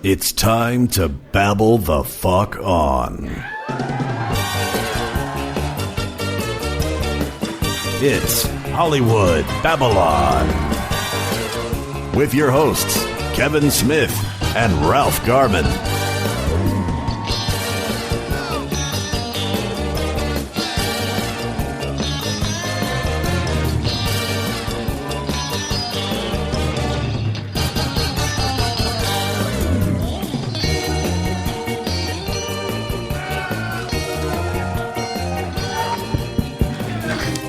It's time to babble the fuck on. It's Hollywood Babble-On with your hosts, Kevin Smith and Ralph Garman.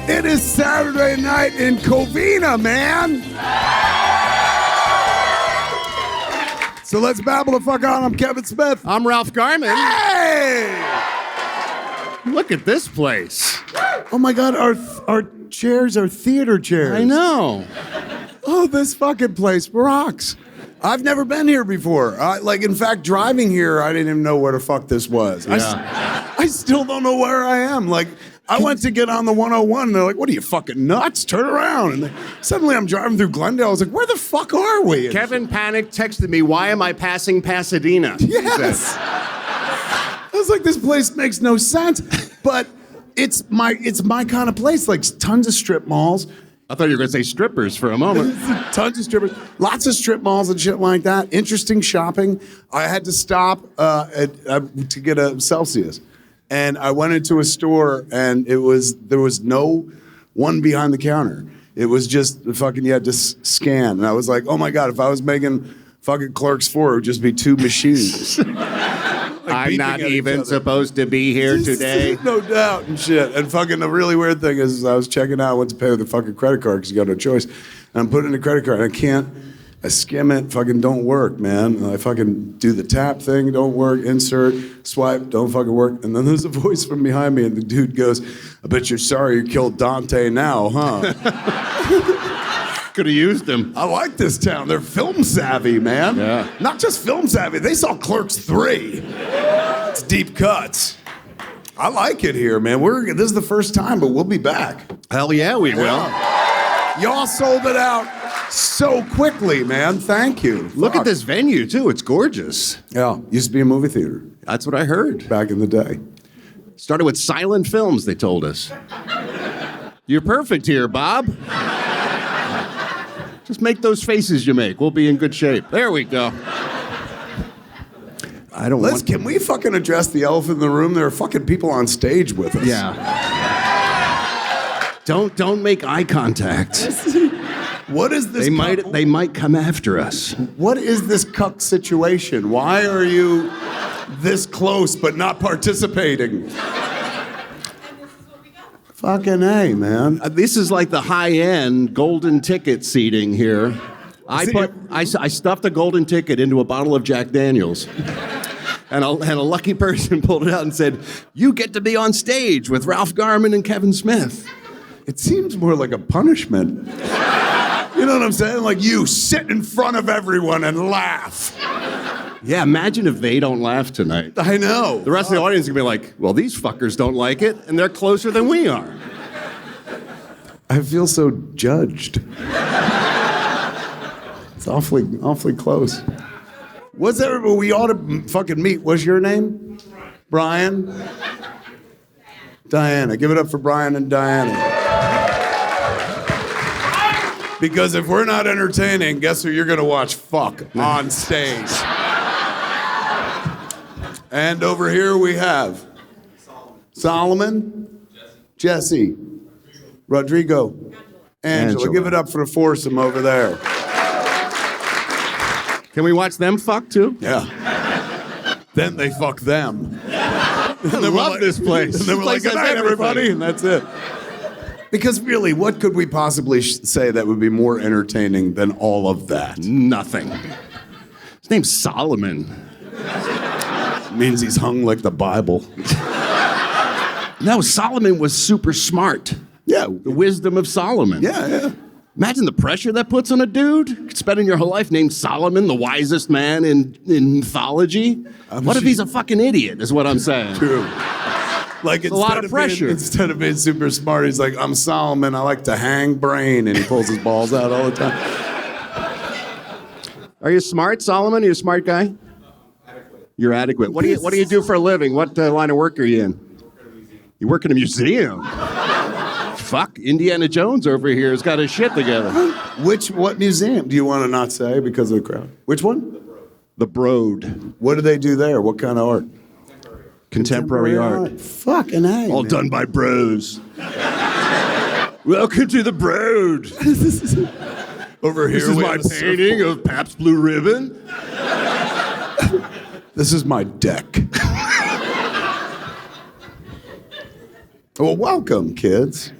It is Saturday night in Covina, man. So let's babble the fuck on. I'm Kevin Smith. I'm Ralph Garman. Hey! Look at this place. Oh my God, our chairs are theater chairs. I know. Oh, this fucking place rocks. I've never been here before. In fact, driving here, I didn't even know where the fuck this was. Yeah. I still don't know where I am. I went to get on the 101, and they're like, what are you, fucking nuts? Turn around. And suddenly I'm driving through Glendale. I was like, where the fuck are we? Kevin panicked, texted me, why am I passing Pasadena? Yes. I was like, this place makes no sense. But it's my kind of place. Like, tons of strip malls. I thought you were going to say strippers for a moment. Tons of strippers. Lots of strip malls and shit like that. Interesting shopping. I had to stop to get a Celsius. And I went into a store, and there was no one behind the counter. It was just fucking, you had to scan. And I was like, oh my God, if I was making fucking Clerks 4, it would just be two machines. I'm not even supposed to be here today. No doubt and shit. And fucking the really weird thing is I was checking out, I went to pay with a fucking credit card because you got no choice. And I'm putting in a credit card, and I skim it, fucking don't work, man. And I fucking do the tap thing, don't work, insert, swipe, don't fucking work. And then there's a voice from behind me, and the dude goes, I bet you're sorry you killed Dante now, huh? Could have used him. I like this town. They're film savvy, man. Yeah. Not just film savvy, they saw Clerks 3. It's deep cuts. I like it here, man. This is the first time, but we'll be back. Hell yeah, we will. Y'all sold it out so quickly, man. Thank you. Look at this venue, too. It's gorgeous. Yeah, used to be a movie theater. That's what I heard. Back in the day. Started with silent films, they told us. You're perfect here, Bob. Just make those faces you make. We'll be in good shape. There we go. Can we fucking address the elephant in the room? There are fucking people on stage with us. Yeah. Don't make eye contact. What is this? They might come after us. What is this cuck situation? Why are you this close but not participating? Fucking A, man. This is like the high-end golden ticket seating here. I stuffed a golden ticket into a bottle of Jack Daniels. And a lucky person pulled it out and said, you get to be on stage with Ralph Garman and Kevin Smith. It seems more like a punishment. You know what I'm saying? Like, you sit in front of everyone and laugh. Yeah, imagine if they don't laugh tonight. I know. The rest of the audience is going to be like, well, these fuckers don't like it, and they're closer than we are. I feel so judged. It's awfully close. What's everybody? We ought to fucking meet. What's your name? Brian? Diana. Give it up for Brian and Diana. Because if we're not entertaining, guess who you're going to watch fuck on stage? And over here we have Solomon, Jesse, Rodrigo, Angela. Give it up for the foursome over there. Can we watch them fuck too? Yeah. Then they fuck them. I love this place. And then we're like, good night, everybody. And that's it. Because really, what could we possibly say that would be more entertaining than all of that? Nothing. His name's Solomon. Means he's hung like the Bible. No, Solomon was super smart. Yeah. The wisdom of Solomon. Yeah. Imagine the pressure that puts on a dude spending your whole life named Solomon, the wisest man in mythology. What if he's a fucking idiot, is what I'm saying. True. Like, it's a lot of pressure. Instead of being super smart, he's like, I'm Solomon, I like to hang brain, and he pulls his balls out all the time. Are you smart, Solomon? Are you a smart guy? You're adequate. What do you do for a living? What line of work are you in? You work in a museum. Fuck, Indiana Jones over here has got his shit together. What museum do you want to not say because of the crowd? Which one? The Broad. What do they do there? What kind of art? Contemporary art. Fucking A. All man. done by bros. Welcome to the Broad. Over here. This is we my have a painting of Pabst Blue Ribbon. This is my deck. Well, welcome, kids.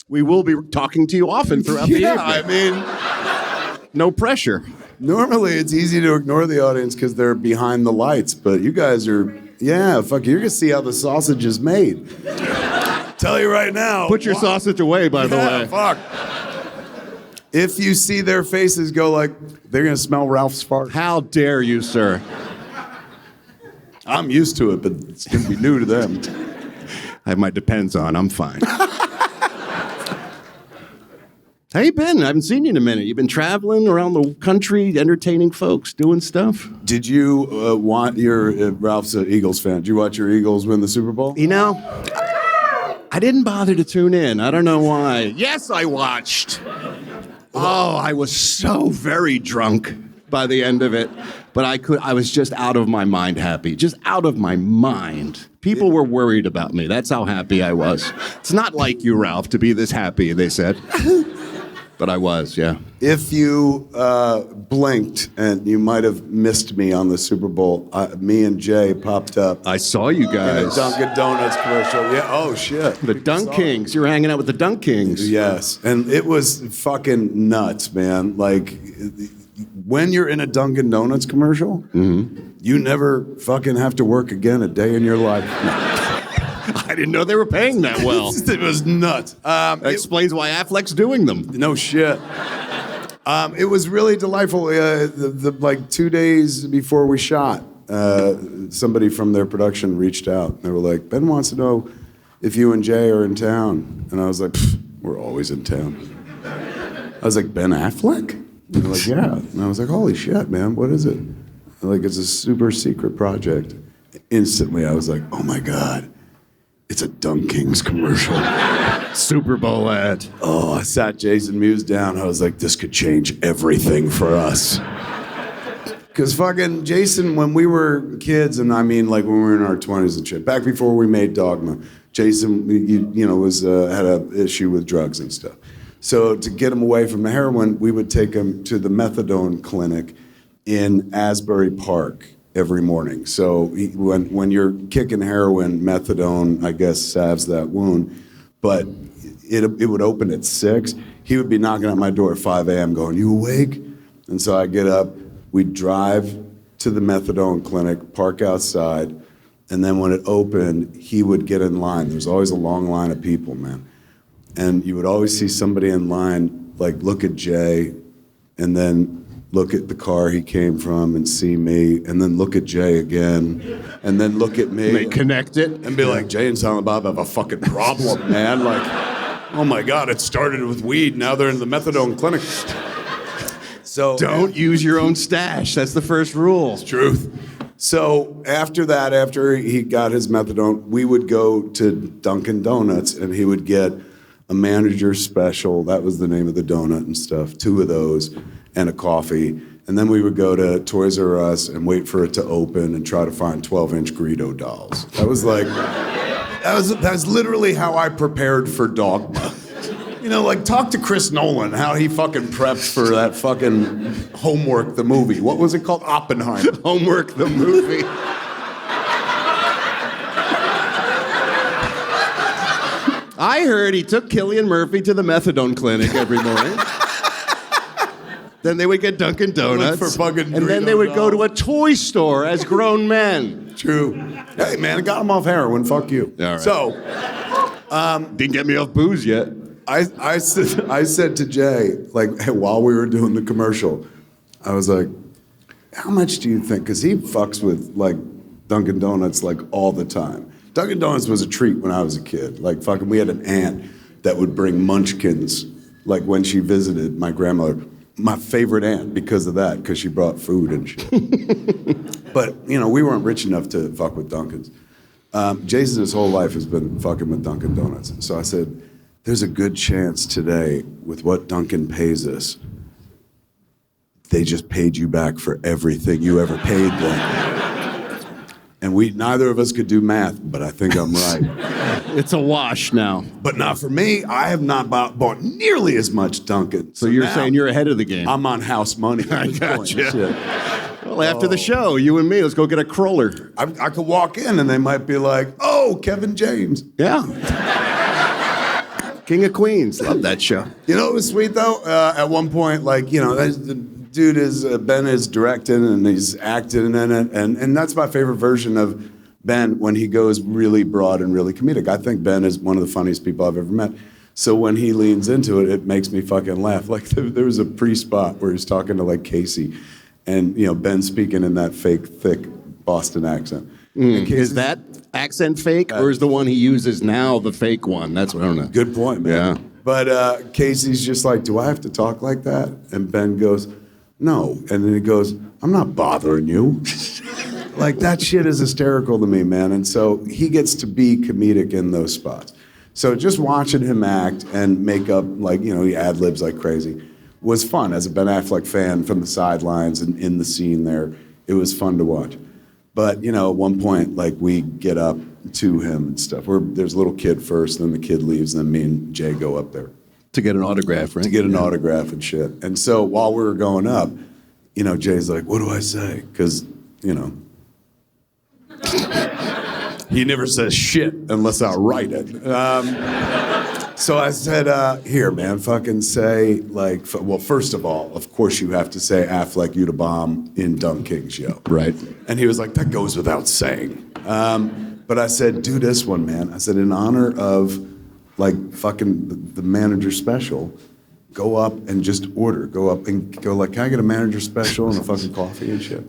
We will be talking to you often throughout the evening. I mean, No pressure. normally it's easy to ignore the audience because they're behind the lights, but you guys are, fuck, you're gonna see how the sausage is made. Tell you right now. Put your sausage away, by the way. Fuck. If you see their faces go like, they're gonna smell Ralph's fart. How dare you, sir? I'm used to it, but it's gonna be new to them. I have my Depends on. I'm fine. How you been? I haven't seen you in a minute. You've been traveling around the country, entertaining folks, doing stuff? Did you want your, Ralph's an Eagles fan, did you watch your Eagles win the Super Bowl? You know, I didn't bother to tune in. I don't know why. Yes, I watched. Oh, I was so very drunk by the end of it. But I was just out of my mind happy. Just out of my mind. People were worried about me. That's how happy I was. It's not like you, Ralph, to be this happy, they said. But I was, yeah. If you blinked and you might have missed me on the Super Bowl, me and Jay popped up I saw you in a guys. Dunkin' Donuts commercial. Yeah, oh shit. The Dunk Kings. You were hanging out with the Dunk Kings. Yes, and it was fucking nuts, man. Like, when you're in a Dunkin' Donuts commercial, you never fucking have to work again a day in your life. I didn't know they were paying that well. It was nuts. That explains why Affleck's doing them. No shit. It was really delightful. Like 2 days before we shot, somebody from their production reached out. They were like, Ben wants to know if you and Jay are in town. And I was like, we're always in town. I was like, Ben Affleck? And they're like, yeah. And I was like, holy shit, man, what is it? They're like, it's a super secret project. Instantly, I was like, oh my God. It's a Dunkings commercial. Super Bowl ad. Oh, I sat Jason Mewes down. I was like, this could change everything for us. Because fucking Jason, when we were kids, and I mean like when we were in our 20s and shit, back before we made Dogma, Jason, was had an issue with drugs and stuff. So to get him away from the heroin, we would take him to the methadone clinic in Asbury Park every morning. So when you're kicking heroin, methadone, I guess, salves that wound. But it would open at 6. He would be knocking at my door at 5 a.m. going, you awake? And so I get up, we'd drive to the methadone clinic, park outside, and then when it opened, he would get in line. There was always a long line of people, man. And you would always see somebody in line, like, look at Jay, and then look at the car he came from and see me, and then look at Jay again, and then look at me. They connect it. And be like, Jay and Silent Bob have a fucking problem, man. Like, oh my God, it started with weed, now they're in the methadone clinic. So Don't use your own stash. That's the first rule. Truth. So after that, after he got his methadone, we would go to Dunkin' Donuts, and he would get a manager's special. That was the name of the donut and stuff. 2 of those. And a coffee, and then we would go to Toys R Us and wait for it to open and try to find 12-inch Greedo dolls. That was like, that was literally how I prepared for Dogma. You know, like, talk to Chris Nolan, how he fucking prepped for that fucking Homework, the movie. What was it called? Oppenheimer. Homework, the movie. I heard he took Cillian Murphy to the methadone clinic every morning. Then they would get Dunkin' Donuts. Look for fucking and then they would go to a toy store as grown men. True. Hey, man, I got him off heroin. Fuck you. All right. So, Didn't get me off booze yet. I said to Jay, like, hey, while we were doing the commercial, I was like, how much do you think? Because he fucks with, like, Dunkin' Donuts, like, all the time. Dunkin' Donuts was a treat when I was a kid. Like, fucking, we had an aunt that would bring munchkins, like, when she visited my grandmother. my favorite aunt because of that, because she brought food and shit. But, you know, we weren't rich enough to fuck with Dunkins. Jason, his whole life has been fucking with Dunkin' Donuts. So I said, there's a good chance today with what Dunkin' pays us, they just paid you back for everything you ever paid them. And neither of us could do math, but I think I'm right. It's a wash now. But not for me. I have not bought nearly as much Dunkin'. So you're saying you're ahead of the game. I'm on house money. I gotcha. Well, after the show, you and me, let's go get a crawler. I could walk in and they might be like, oh, Kevin James. Yeah. King of Queens. Love that show. You know what was sweet, though? At one point, like, you know, the dude Ben is directing and he's acting in it. And that's my favorite version of Ben when he goes really broad and really comedic. I think Ben is one of the funniest people I've ever met. So when he leans into it, it makes me fucking laugh. Like there was a pre-spot where he's talking to like Casey and, you know, Ben speaking in that fake, thick Boston accent. Is that accent fake or is the one he uses now the fake one? That's what I don't know. Good point, man. Yeah. But Casey's just like, do I have to talk like that? And Ben goes, no. And then he goes, I'm not bothering you. Like, that shit is hysterical to me, man. And so he gets to be comedic in those spots. So just watching him act and make up, like, you know, he ad-libs like crazy, was fun. As a Ben Affleck fan from the sidelines and in the scene there, it was fun to watch. But, you know, at one point, like, we get up to him and stuff. There's a little kid first, then the kid leaves, and then me and Jay go up there. To get an autograph, right? To get an autograph and shit. And so while we were going up, you know, Jay's like, what do I say? Because, you know, he never says shit unless I write it. So I said, here, man, fucking say, like, well, first of all, of course you have to say Affleck, you the bomb in Dunkin' show. Right. And he was like, that goes without saying. But I said, do this one, man. I said, in honor of, like, fucking the manager special, go up and just order. Go up and go like, can I get a manager special and a fucking coffee and shit?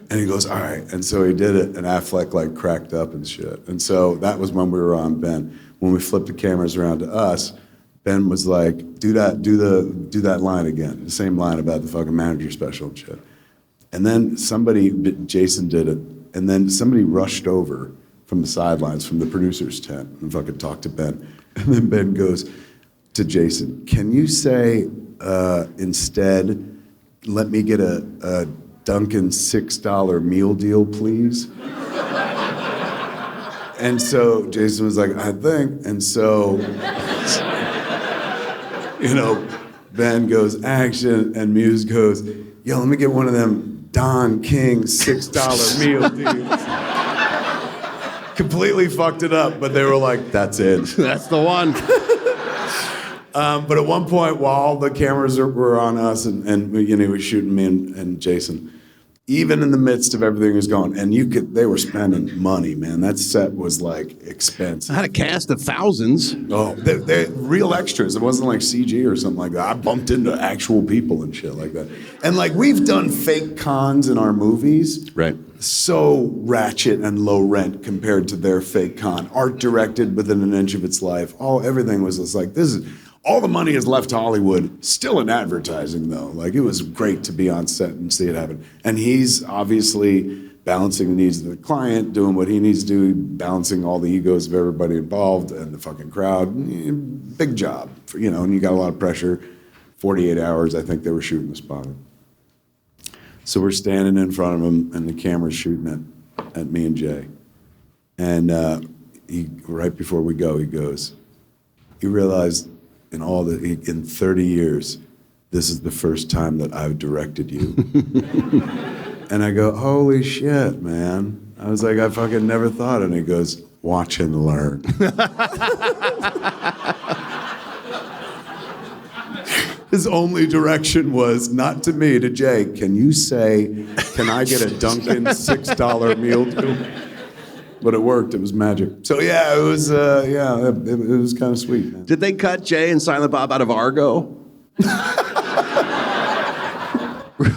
And he goes, all right. And so he did it, and Affleck, like, cracked up and shit. And so that was when we were on Ben. When we flipped the cameras around to us, Ben was like, do that line again. The same line about the fucking manager special and shit. And then Jason did it, and then somebody rushed over from the sidelines, from the producer's tent, and fucking talked to Ben. And then Ben goes to Jason, can you say instead, let me get a Dunkin' $6 meal deal, please? And so Jason was like, I think. And so, you know, Ben goes, action, and Muse goes, yo, let me get one of them Don King $6 meal deals. Completely fucked it up, but they were like, that's it. That's the one. But at one point, while the cameras were on us and you know, he was shooting me and Jason, even in the midst of everything was going, and they were spending money, man. That set was like expensive. I had a cast of thousands. Oh, they're real extras. It wasn't like CG or something like that. I bumped into actual people and shit like that. And like, we've done fake cons in our movies. Right. So ratchet and low rent compared to their fake con. Art directed within an inch of its life. Everything was just like, all the money has left Hollywood, still in advertising though. Like, it was great to be on set and see it happen. And he's obviously balancing the needs of the client, doing what he needs to do, balancing all the egos of everybody involved and the fucking crowd. Big job, you know, and you got a lot of pressure. 48 hours, I think they were shooting the spot. So we're standing in front of him and the camera's shooting at me and Jay. And right before we go, he goes, you realize in 30 years, this is the first time that I've directed you. And I go, holy shit, man. I was like, I fucking never thought. And he goes, watch and learn. His only direction was not to me, to Jay. Can you say, can I get a Dunkin' $6 meal deal? But it worked. It was magic. So yeah, it was it was kind of sweet, man. Did they cut Jay and Silent Bob out of Argo?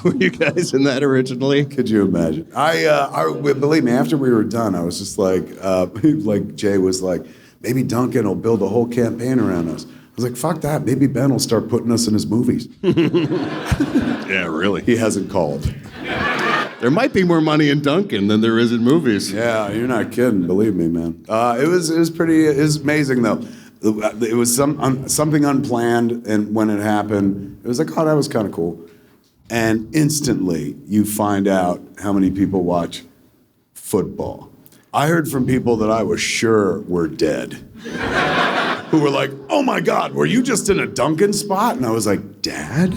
Were you guys in that originally? Could you imagine? I believe me. After we were done, I was just like, like Jay was like, maybe Dunkin will build a whole campaign around us. I was like, fuck that. Maybe Ben will start putting us in his movies. Yeah, really. He hasn't called. There might be more money in Dunkin than there is in movies. Yeah, you're not kidding. Believe me, man. It was amazing though. It was something unplanned, and when it happened, it was like, oh, that was kind of cool. And instantly, you find out how many people watch football. I heard from people that I was sure were dead, who were like, oh my God, were you just in a Dunkin' spot? And I was like, Dad?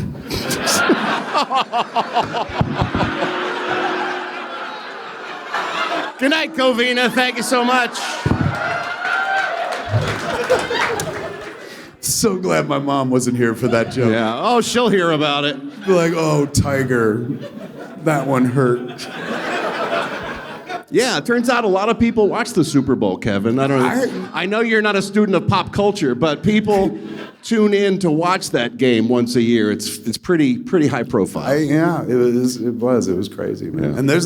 Good night, Covina. Thank you so much. So glad my mom wasn't here for that joke. Yeah. Oh, she'll hear about it. Like, oh, Tiger, that one hurt. Yeah, it turns out a lot of people watch the Super Bowl, Kevin. I know you're not a student of pop culture, but people tune in to watch that game once a year. It's pretty high profile. It was crazy, man. Yeah. And there's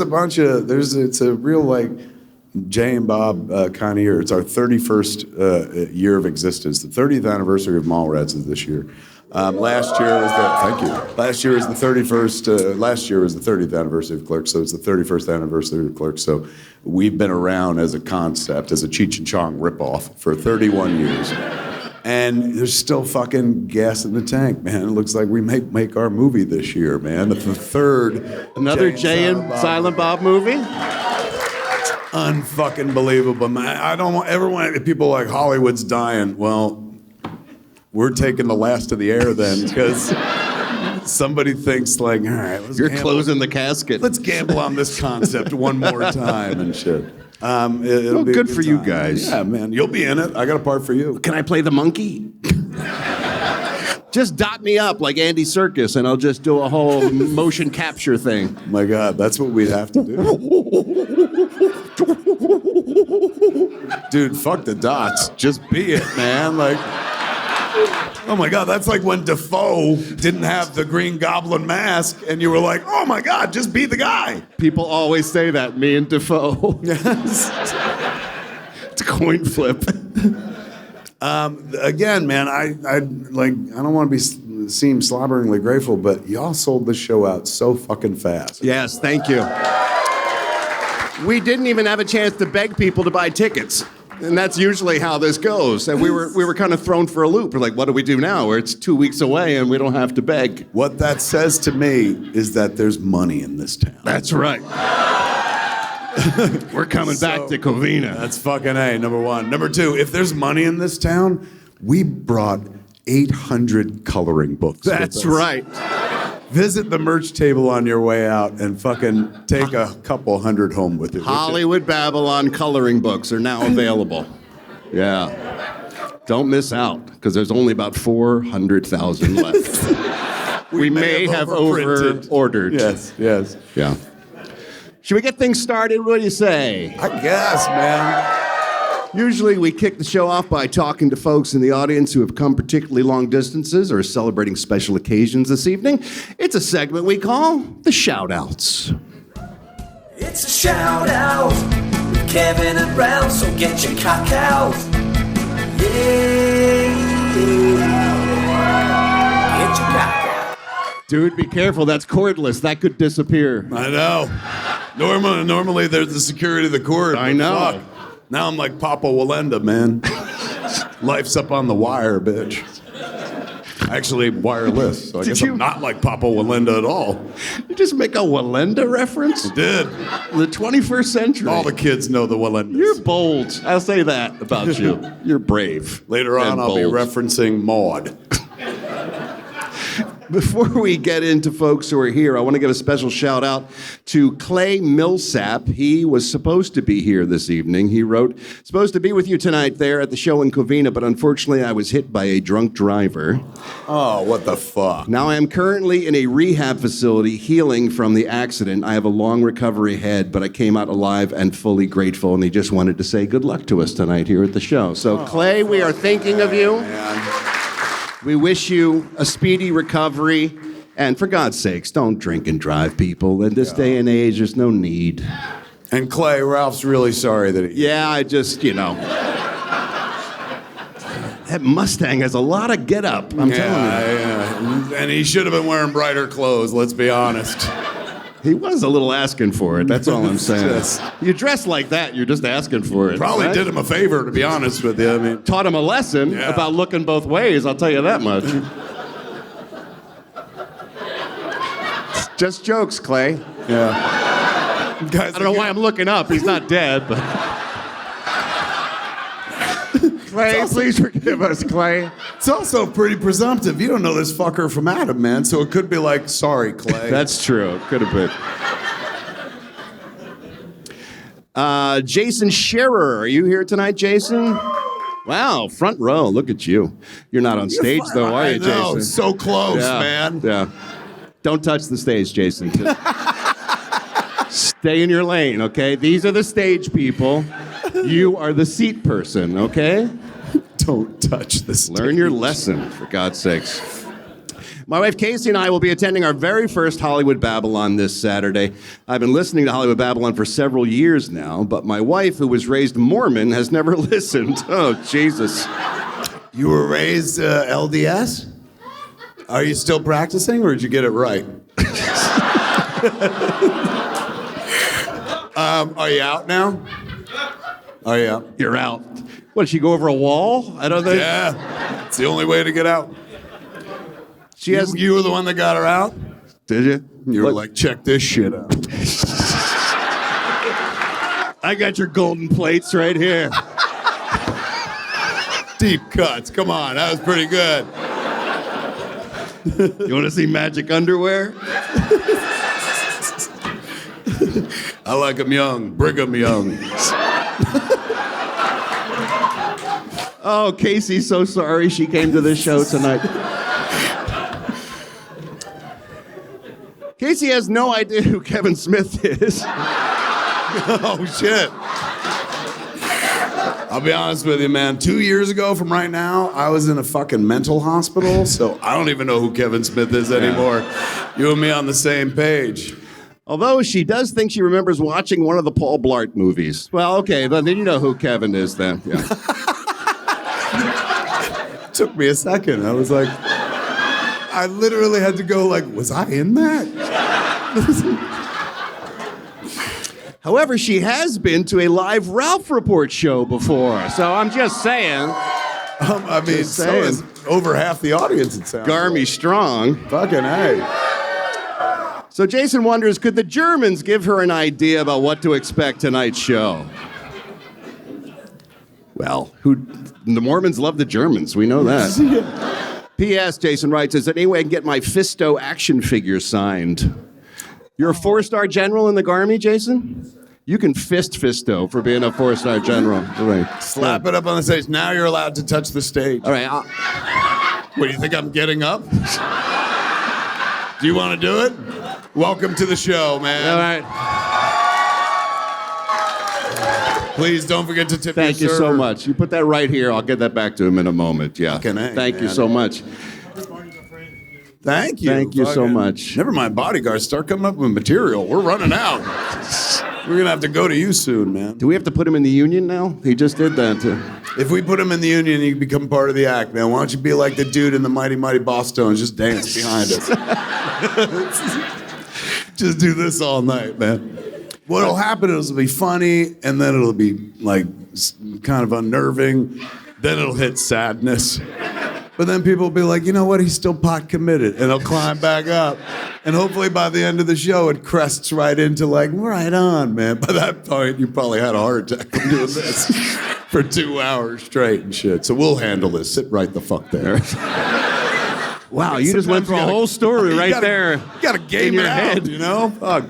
it's a real like Jay and Bob kind of year. It's our 31st year of existence. The 30th anniversary of Mallrats is this year. Last year was Last year was the 31st. Last year was the 30th anniversary of Clerks, so it's the 31st anniversary of Clerks. So we've been around as a concept, as a Cheech and Chong ripoff for 31 years, and there's still fucking gas in the tank, man. It looks like we make our movie this year, man. The third another Jay and Silent Bob movie. Unfucking believable, man. I don't ever want people like Hollywood's dying. Well, we're taking the last of the air then, because somebody thinks like, all right, you're closing the casket. Let's gamble on this concept one more time and shit. It'll be good for you time. guys. Yeah, man, you'll be in it. I got a part for you. Can I play the monkey? Just dot me up like Andy Serkis, and I'll just do a whole motion capture thing. My God, that's what we'd have to do. Dude, fuck the dots. Just be it, man. Like, oh my God, that's like when Defoe didn't have the Green Goblin mask, and you were like, oh my God, just be the guy. People always say that, me and Defoe. Yes. It's a coin flip. Again, man, I don't want to seem slobberingly grateful, but y'all sold the show out so fucking fast. Yes, thank you. We didn't even have a chance to beg people to buy tickets. And that's usually how this goes. And we were kind of thrown for a loop. We're like, what do we do now? Where it's 2 weeks away and we don't have to beg. What that says to me is that there's money in this town. That's right. We're coming back to Covina. That's fucking A, number one. Number two, if there's money in this town, we brought 800 coloring books. That's right. Visit the merch table on your way out and fucking take a couple hundred home with you. Hollywood Babble-On coloring books are now available. Yeah. Don't miss out, because there's only about 400,000 left. we may have over-ordered. Yes. Yeah. Should we get things started? What do you say? I guess, man. Usually we kick the show off by talking to folks in the audience who have come particularly long distances or are celebrating special occasions this evening. It's a segment we call the Shout-Outs. It's a shout-out with Kevin and Ralph, so get your cock out. Yeah. Get your cock out. Dude, be careful. That's cordless. That could disappear. I know. Normally there's the security of the cord. I know. Fuck. Now I'm like Papa Wallenda, man. Life's up on the wire, bitch. Actually, wireless. So I guess I'm not like Papa Wallenda at all. You just make a Wallenda reference? I did. The 21st century. All the kids know the Wallendas. You're bold. I'll say that about you. You're brave. Later on, I'll be referencing Maud. Before we get into folks who are here, I want to give a special shout out to Clay Millsap. He was supposed to be here this evening. He wrote, supposed to be with you tonight there at the show in Covina, but unfortunately I was hit by a drunk driver. Oh, what the fuck? Now I am currently in a rehab facility healing from the accident. I have a long recovery ahead, but I came out alive and fully grateful, and he just wanted to say good luck to us tonight here at the show. So Clay, we are thinking of you. Man. We wish you a speedy recovery, and for God's sakes, don't drink and drive, people. In this day and age, there's no need. And Clay, Ralph's really sorry that he... Yeah, I just, That Mustang has a lot of get up. I'm telling you. Yeah. And he should have been wearing brighter clothes, let's be honest. He was a little asking for it. That's all I'm saying. Just- You dress like that, you're just asking for it. Probably right? did him a favor, to be honest with you. I mean, Taught him a lesson Yeah. about looking both ways, I'll tell you that much. Just jokes, Clay. yeah. Guys, I don't know why I'm looking up. He's not dead, but... Clay, please forgive us, Clay. It's also pretty presumptive. You don't know this fucker from Adam, man. So it could be like, sorry, Clay. That's true. Could have been. Jason Scherer, are you here tonight, Jason? Wow, front row. Look at you. You're not on stage, though, are you, I know, Jason? so close, Yeah, man. Yeah. Don't touch the stage, Jason. Stay in your lane, okay? These are the stage people. You are the seat person, okay? Don't touch this. Learn your lesson, for God's sakes. My wife Casey and I will be attending our very first Hollywood Babble-On this Saturday. I've been listening to Hollywood Babble-On for several years now, but my wife, who was raised Mormon, has never listened. Oh, Jesus. You were raised LDS? Are you still practicing, or did you get it right? Are you out now? Are you out? You're out. What, did she go over a wall? I don't think. Yeah. It's the only way to get out. She has. You were the one that got her out? Did you? You were Look, like, check this shit out. I got your golden plates right here. Deep cuts. Come on. That was pretty good. You want to see magic underwear? I like them young. Brigham young. Oh, Casey's so sorry she came to this show tonight. Casey has no idea who Kevin Smith is. Oh, shit. I'll be honest with you, man. 2 years ago from right now, I was in a fucking mental hospital, so I don't even know who Kevin Smith is anymore. You and me on the same page. Although she does think she remembers watching one of the Paul Blart movies. Well, okay, then you know who Kevin is then. Yeah. Took me a second. I was like, I literally had to go like, was I in that? However, she has been to a live Ralph Report show before, so I'm just saying. I mean, Just so saying. is over half the audience, it sounds Garmy like. strong. Fucking A. So Jason wonders, could the Germans give her an idea about what to expect tonight's show? Well, the Mormons love the Germans. We know that. P.S. Jason writes, is there any way I can get my Fisto action figure signed? You're a 4-star general in the Garmy, Jason? You can fist Fisto for being a 4-star general. All right. Slap it up on the stage. Now you're allowed to touch the stage. All right. What, do you think I'm getting up? Do you want to do it? Welcome to the show, man. All right. Please don't forget to tip Thank you your so server. much. You put that right here. I'll get that back to him in a moment. Yeah. Fucking A, Thank you man. so much. Thank you. Thank you so Fucking- much. Never mind, bodyguards. Start coming up with material. We're running out. We're going to have to go to you soon, man. Do we have to put him in the union now? He just did that. If we put him in the union, you become part of the act, man. Why don't you be like the dude in the Mighty Mighty Boss Stones? Just dance behind us. Just do this all night, man. What'll happen is it'll be funny, and then it'll be like kind of unnerving. Then it'll hit sadness. But then people will be like, you know what? He's still pot committed, and it'll climb back up. And hopefully by the end of the show, it crests right into like, right on, man. By that point, you probably had a heart attack from doing this for 2 hours straight and shit. So we'll handle this. Sit right the fuck there. Wow, you just went Sometimes through a you gotta- whole story you right gotta- there. You got to game in your it out, head. you know? Fuck.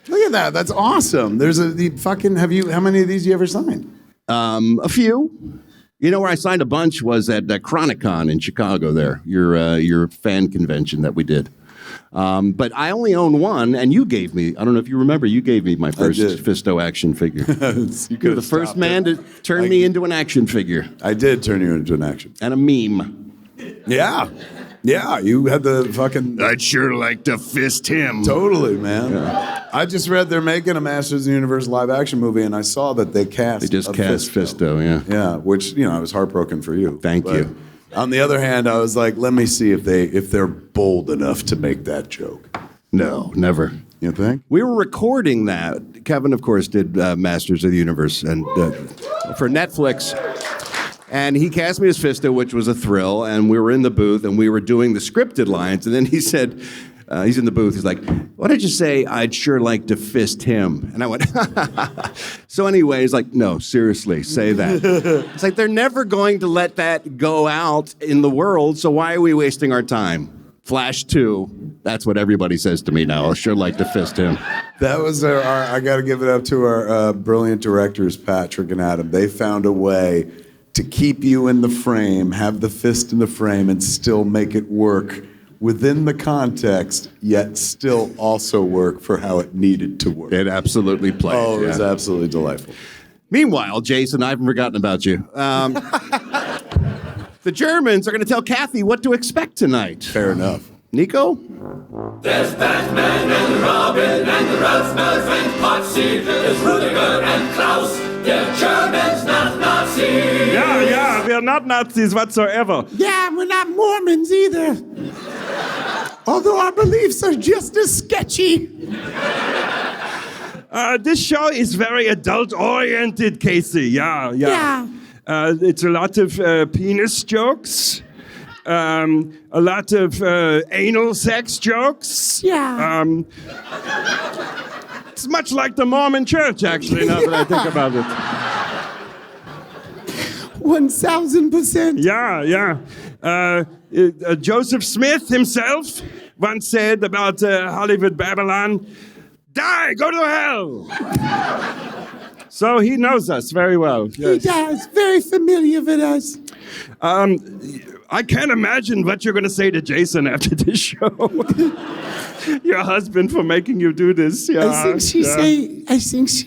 Look at that. That's awesome. There's the fucking. How many of these you ever signed? A few. You know where I signed a bunch was at Chronicon in Chicago. There, your fan convention that we did. But I only own one, and you gave me. I don't know if you remember. You gave me my first did. Fisto action figure. You You're the first man to turn me into an action figure I did turn you into an action. and a meme. Yeah. Yeah. You had the fucking. I'd sure like to fist him. Totally, man. I just read they're making a Masters of the Universe live action movie, and I saw that they cast. They just cast Fisto, yeah. Yeah, which I was heartbroken for you. Thank you. On the other hand, I was like, let me see if they're bold enough to make that joke. No, never. You think? We were recording that. Kevin, of course, did Masters of the Universe and for Netflix. And he cast me as Fisto, which was a thrill. And we were in the booth, and we were doing the scripted lines. And then he said, he's in the booth. He's like, "Why did you say I'd sure like to fist him?" And I went, So anyway, he's like, "No, seriously, say that." It's like, they're never going to let that go out in the world, so why are we wasting our time? Flash 2, that's what everybody says to me now. I'll sure like to fist him. That was I got to give it up to our brilliant directors, Patrick and Adam. They found a way to keep you in the frame, have the fist in the frame, and still make it work within the context, yet still also work for how it needed to work. It absolutely played. Oh, it was absolutely delightful. Meanwhile, Jason, I haven't forgotten about you. The Germans are going to tell Kathy what to expect tonight. Fair enough. Nico? There's Batman and Robin and Ralph and Potsy. There's Rudiger and Klaus. They're Germans, not Nazis. Yeah, we're not Nazis whatsoever. Yeah, we're not Mormons either. Although our beliefs are just as sketchy. This show is very adult-oriented, Casey. Yeah. It's a lot of penis jokes. A lot of anal sex jokes. Yeah. It's much like the Mormon church, actually, now that I think about it. 1000%. Yeah. Joseph Smith himself once said about Hollywood Babble-On, "Die, go to hell." So he knows us very well. Yes. He does. Very familiar with us. I can't imagine what you're going to say to Jason after this show. Your husband for making you do this. Yeah, I think she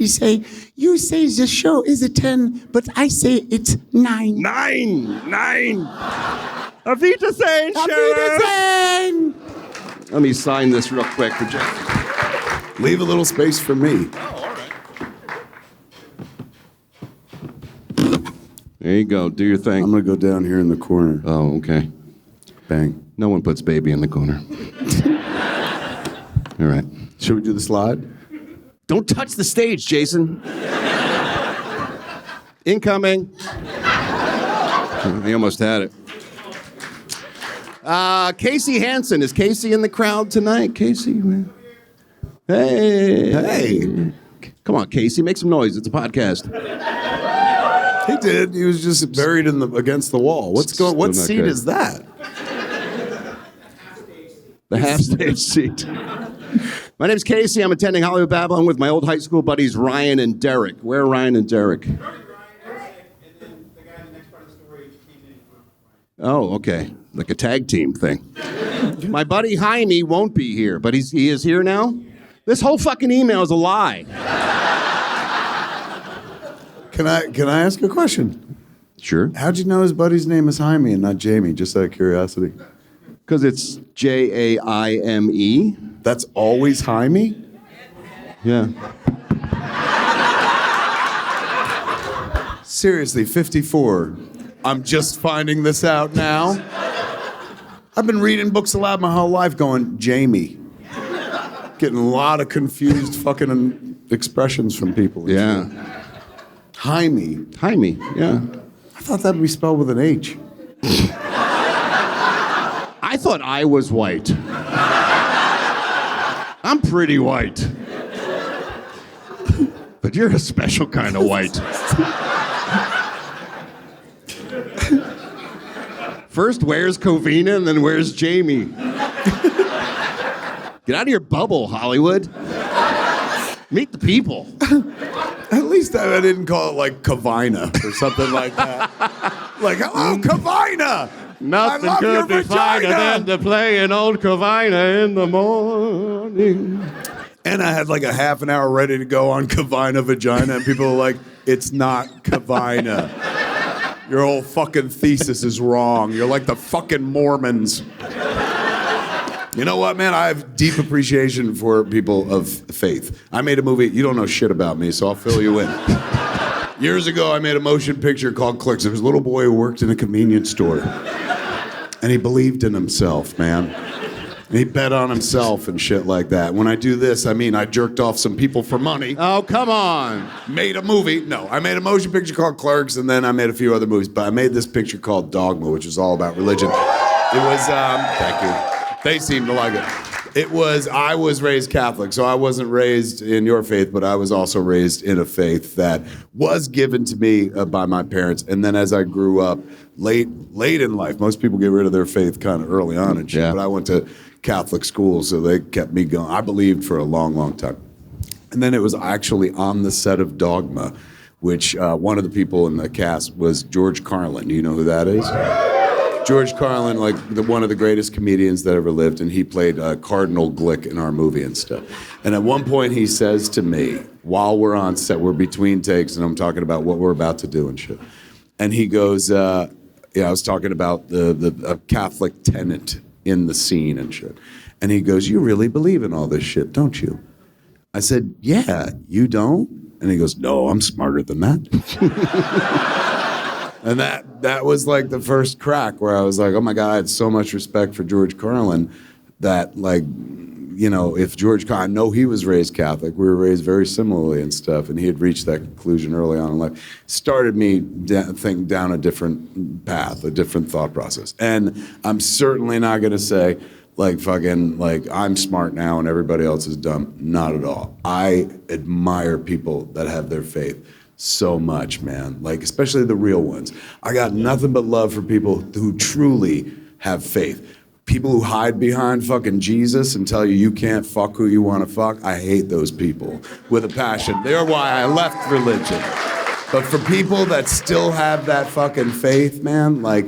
say, you say the show is a 10, but I say it's 9. 9. Auf Wiedersehen, Auf Sheriff. Wiedersehen. Let me sign this real quick for Jason. Leave a little space for me. There you go. Do your thing. I'm going to go down here in the corner. Oh, okay. Bang. No one puts baby in the corner. All right. Should we do the slide? Don't touch the stage, Jason. Incoming. I almost had it. Casey Hansen. Is Casey in the crowd tonight? Casey? Hey. Come on, Casey. Make some noise. It's a podcast. He did. He was just buried against the wall. What seat good. is that? The half-stage seat. My name's Casey. I'm attending Hollywood Babble-On with my old high school buddies Ryan and Derek. Where are Ryan and Derek? Oh, okay. Like a tag team thing. My buddy Jaime won't be here, but he is here now? This whole fucking email is a lie. Can I ask a question? Sure. How'd you know his buddy's name is Jaime and not Jamie, just out of curiosity? Because it's Jaime. That's always Jaime? Yeah. Seriously, 54. I'm just finding this out now. I've been reading books aloud my whole life going, Jamie. Getting a lot of confused fucking expressions from people. Yeah. Jaime. Jaime, yeah. I thought that would be spelled with an H. I thought I was white. I'm pretty white. But you're a special kind of white. First, where's Covina, and then where's Jamie? Get out of your bubble, Hollywood. Meet the people. At least I didn't call it like Covina or something like that. Like, oh, Covina! Nothing I love your could be finer vagina! than to play an old Covina in the morning. And I had like a half an hour ready to go on Covina vagina, and people were like, it's not Covina. Your whole fucking thesis is wrong. You're like the fucking Mormons. You know what, man? I have deep appreciation for people of faith. I made a movie. You don't know shit about me, so I'll fill you in. Years ago, I made a motion picture called Clerks. There was a little boy who worked in a convenience store. And he believed in himself, man. And he bet on himself and shit like that. When I do this, I mean I jerked off some people for money. Oh, come on. Made a movie. No, I made a motion picture called Clerks, and then I made a few other movies. But I made this picture called Dogma, which is all about religion. It was, thank you. They seemed to like it. I was raised Catholic, so I wasn't raised in your faith, but I was also raised in a faith that was given to me by my parents. And then as I grew up, late in life, most people get rid of their faith kind of early on and shit, but I went to Catholic school, so they kept me going. I believed for a long, long time. And then it was actually on the set of Dogma, which one of the people in the cast was George Carlin. Do you know who that is? George Carlin, like one of the greatest comedians that ever lived, and he played Cardinal Glick in our movie and stuff. And at one point he says to me, while we're on set, we're between takes, and I'm talking about what we're about to do and shit. And he goes, I was talking about the Catholic tenet in the scene and shit. And he goes, you really believe in all this shit, don't you? I said, yeah, you don't? And he goes, no, I'm smarter than that. And that was like the first crack where I was like, oh my God, I had so much respect for George Carlin that, like, you know, if George Carlin, I know he was raised Catholic, we were raised very similarly and stuff, and he had reached that conclusion early on in life, started me think down a different path, a different thought process. And I'm certainly not going to say, like, fucking, like, I'm smart now and everybody else is dumb. Not at all. I admire people that have their faith so much, man. Like, especially the real ones. I got nothing but love for people who truly have faith. People who hide behind fucking Jesus and tell you you can't fuck who you want to fuck, I hate those people with a passion. They're why I left religion. But for people that still have that fucking faith, man, like,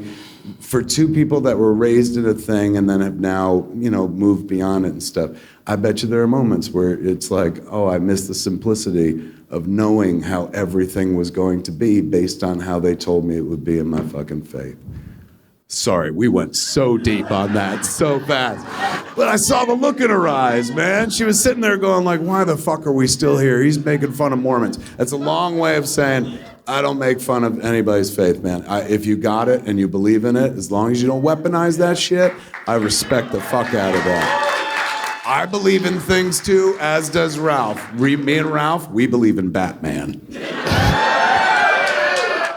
for two people that were raised in a thing and then have now, you know, moved beyond it and stuff, I bet you there are moments where it's like, oh, I miss the simplicity of knowing how everything was going to be based on how they told me it would be in my fucking faith. Sorry, we went so deep on that so fast. But I saw the look in her eyes, man. She was sitting there going like, why the fuck are we still here? He's making fun of Mormons. That's a long way of saying, I don't make fun of anybody's faith, man. If you got it and you believe in it, as long as you don't weaponize that shit, I respect the fuck out of that. I believe in things too, as does Ralph. Me and Ralph, we believe in Batman.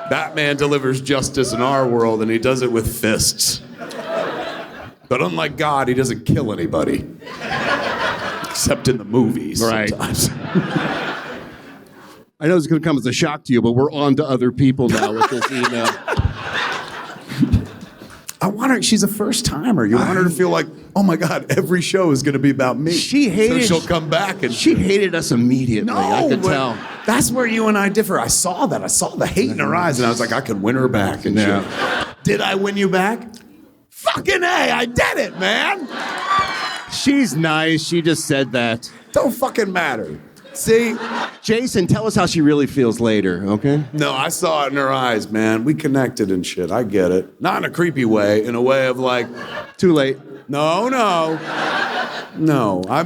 Batman delivers justice in our world, and he does it with fists. But unlike God, he doesn't kill anybody. Except in the movies sometimes. I know it's going to come as a shock to you, but we're on to other people now with this email. I want her, she's a first timer. You want her to feel like, oh my God, every show is going to be about me. She hated. So she'll come back and she hated us immediately. No, I could tell. That's where you and I differ. I saw that. I saw the hate in her eyes, and I was like, I could win her back. And shit. Did I win you back? Fucking A, I did it, man. She's nice. She just said that. Don't fucking matter. See? Jason, tell us how she really feels later, okay? No, I saw it in her eyes, man. We connected and shit. I get it. Not in a creepy way, in a way of like, too late. No. I'm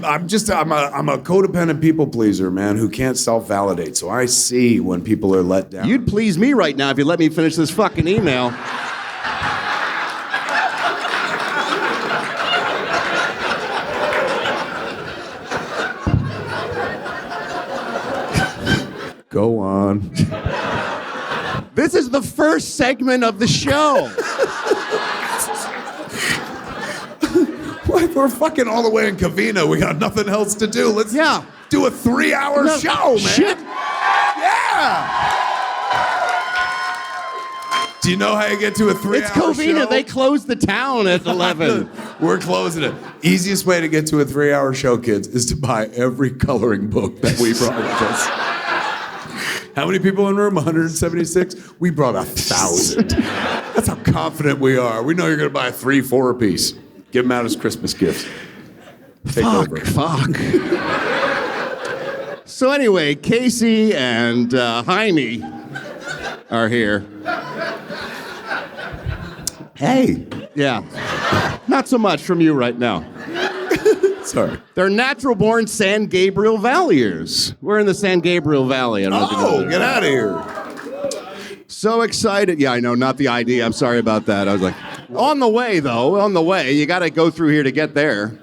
a codependent people pleaser, man, who can't self-validate. So I see when people are let down. You'd please me right now if you let me finish this fucking email. Go on. This is the first segment of the show. We're fucking all the way in Covina. We got nothing else to do. Let's do a 3-hour show, man. Shit. Yeah. Do you know how you get to a 3-hour show? It's Covina. They closed the town at 11. We're closing it. Easiest way to get to a 3-hour show, kids, is to buy every coloring book that we brought with us. How many people in the room? 176? We brought 1,000. That's how confident we are. We know you're going to buy a 3-4 piece. Give them out as Christmas gifts. Take over. Fuck. So anyway, Casey and Jaime are here. Hey. Yeah. Not so much from you right now. Sorry. They're natural-born San Gabriel Valleyers. We're in the San Gabriel Valley. I don't know if you know that. Get out of here. So excited. Yeah, I know, not the ID. I'm sorry about that. I was like, on the way, though. On the way. You got to go through here to get there.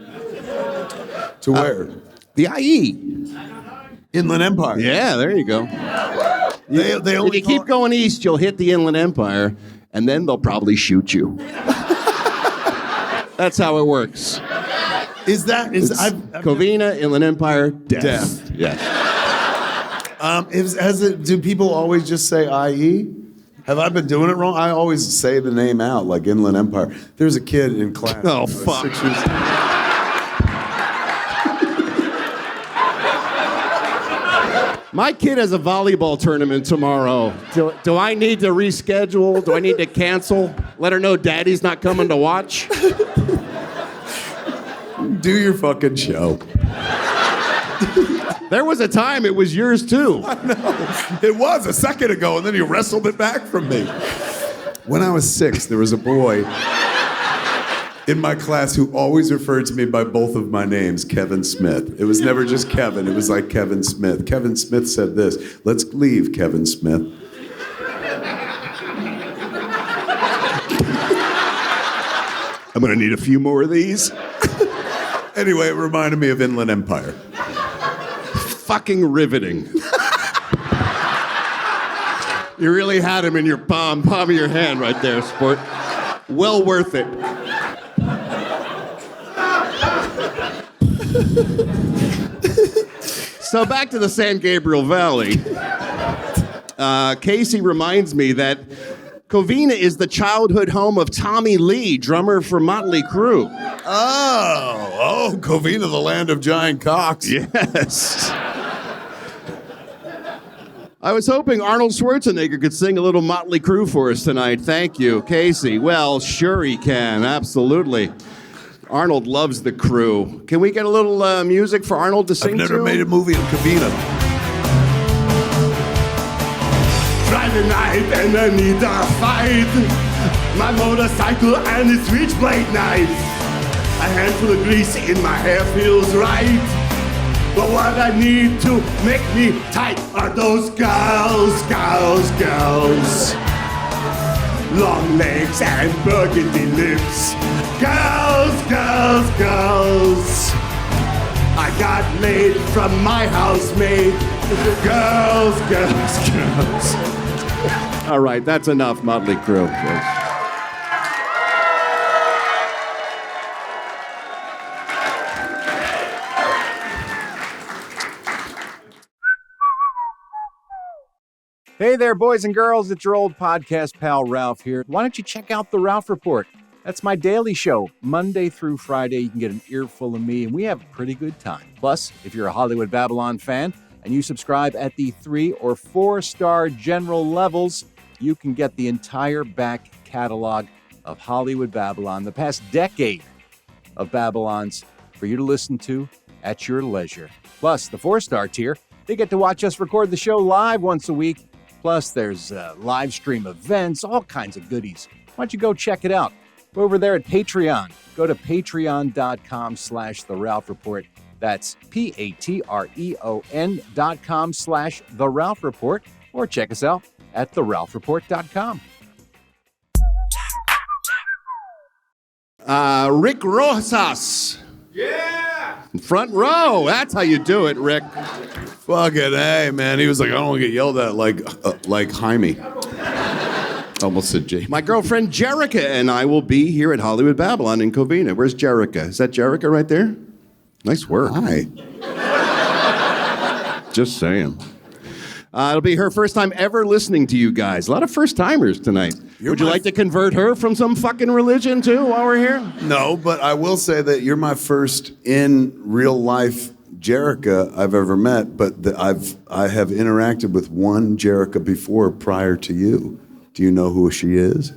To where? The IE. Inland Empire. Yeah, there you go. They If only you keep going east, you'll hit the Inland Empire, and then they'll probably shoot you. That's how it works. Covina, Inland Empire, death. Yes. Do people always just say IE? Have I been doing it wrong? I always say the name out, like Inland Empire. There's a kid in class. Oh, fuck. 6 years. My kid has a volleyball tournament tomorrow. Do I need to reschedule? Do I need to cancel? Let her know Daddy's not coming to watch? Do your fucking show. There was a time it was yours too. I know. It was a second ago, and then you wrestled it back from me. When I was 6, there was a boy in my class who always referred to me by both of my names, Kevin Smith. It was never just Kevin, it was like Kevin Smith. Kevin Smith said this, "Let's leave, Kevin Smith." I'm gonna need a few more of these. Anyway, it reminded me of Inland Empire. Fucking riveting. You really had him in your palm of your hand right there, sport. Well worth it. So back to the San Gabriel Valley. Casey reminds me that Covina is the childhood home of Tommy Lee, drummer for Motley Crue. Oh, Covina, the land of giant cocks. Yes. I was hoping Arnold Schwarzenegger could sing a little Motley Crue for us tonight. Thank you, Casey. Well, sure he can. Absolutely. Arnold loves the Crew. Can we get a little music for Arnold to sing to? I've never made a movie in Covina. Friday night and I need a fight. My motorcycle and its switchblade knife. A handful of grease in my hair feels right. But what I need to make me tight are those girls. Long legs and burgundy lips. Girls. I got laid from my housemaid. Girls. All right, that's enough, Motley Crue. Hey there, boys and girls. It's your old podcast pal, Ralph here. Why don't you check out The Ralph Report? That's my daily show. Monday through Friday, you can get an earful of me, and we have a pretty good time. Plus, if you're a Hollywood Babble-On fan and you subscribe at the 3 or 4-star general levels, you can get the entire back catalog of Hollywood Babble-On, the past decade of Babble-Ons for you to listen to at your leisure. Plus, the 4-star tier, they get to watch us record the show live once a week. Plus, there's live stream events, all kinds of goodies. Why don't you go check it out? Go over there at Patreon. Go to patreon.com/The Ralph Report. That's patreon.com/The Ralph Report. Or check us out at theralphreport.com. Rick Rosas. Yeah! Front row. That's how you do it, Rick. Fucking A, man. He was like, I don't want to get yelled at like Jaime. Almost said Jay. My girlfriend Jerica and I will be here at Hollywood Babble-On in Covina. Where's Jerica? Is that Jerica right there? Nice work. Hi. Just saying. It'll be her first time ever listening to you guys. A lot of first-timers tonight. Would you like to convert her from some fucking religion, too, while we're here? No, but I will say that you're my first in real life Jerica I've ever met, but I have interacted with one Jerica before prior to you. Do you know who she is?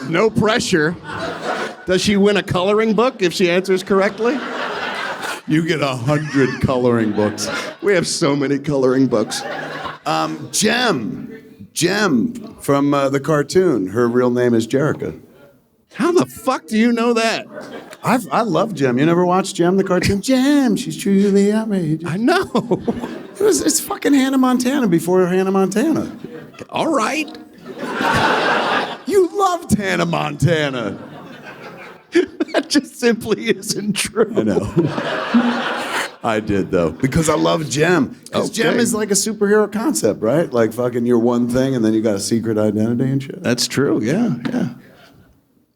No pressure. Does she win a coloring book if she answers correctly? You get 100 coloring books. We have so many coloring books. Jem from the cartoon. Her real name is Jerica. How the fuck do you know that? I love Jem. You never watched Jem, the cartoon? Jem, she's truly outrageous. I know. It's fucking Hannah Montana before Hannah Montana. All right. You loved Hannah Montana. That just simply isn't true. I know. I did, though. Because I love Jem. Because Jem is like a superhero concept, right? Like fucking you're one thing and then you got a secret identity and shit. That's true, yeah.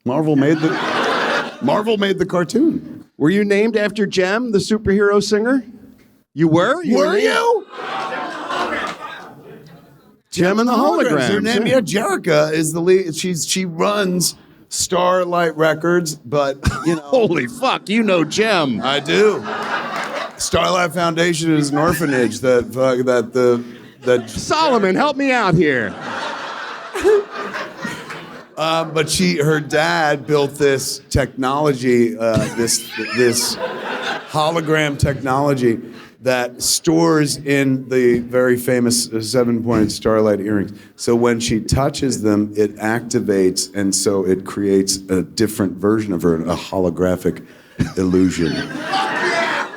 Marvel made the cartoon. Were you named after Jem, the superhero singer? You were? Were you? Jem and the Holograms. Her name, Jerica is the lead. She runs Starlight Records, but you know. Holy fuck, you know Jem. I do. Starlight Foundation is an orphanage that Solomon, help me out here. But her dad built this technology, this hologram technology that stores in the very famous 7-pointed starlight earrings. So when she touches them, it activates, and so it creates a different version of her, a holographic illusion.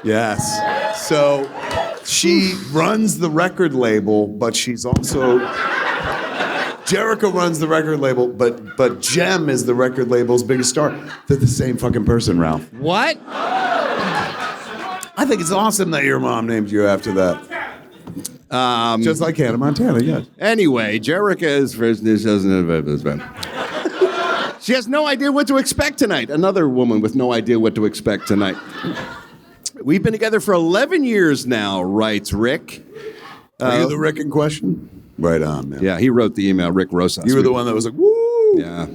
Yes. So she runs the record label, but she's also... Jerica runs the record label, but Jem is the record label's biggest star. They're the same fucking person, Ralph. What? I think it's awesome that your mom named you after that. Just like Hannah Montana, yes. Anyway, Jerica is first news doesn't. She has no idea what to expect tonight. Another woman with no idea what to expect tonight. We've been together for 11 years now, writes Rick. Are you the Rick in question? Right on, man. Yeah, he wrote the email, Rick Rosas. You were the one that was like, woo! Yeah.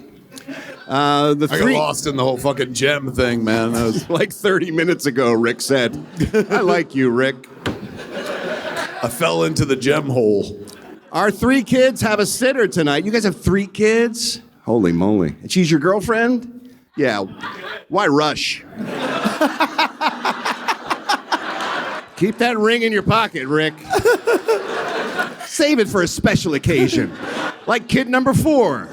I got lost in the whole fucking Jem thing, man. That was like 30 minutes ago, Rick said. I like you, Rick. I fell into the Jem hole. Our 3 kids have a sitter tonight. You guys have 3 kids? Holy moly. And she's your girlfriend? Yeah. Why rush? Keep that ring in your pocket, Rick. Save it for a special occasion. Like kid number 4.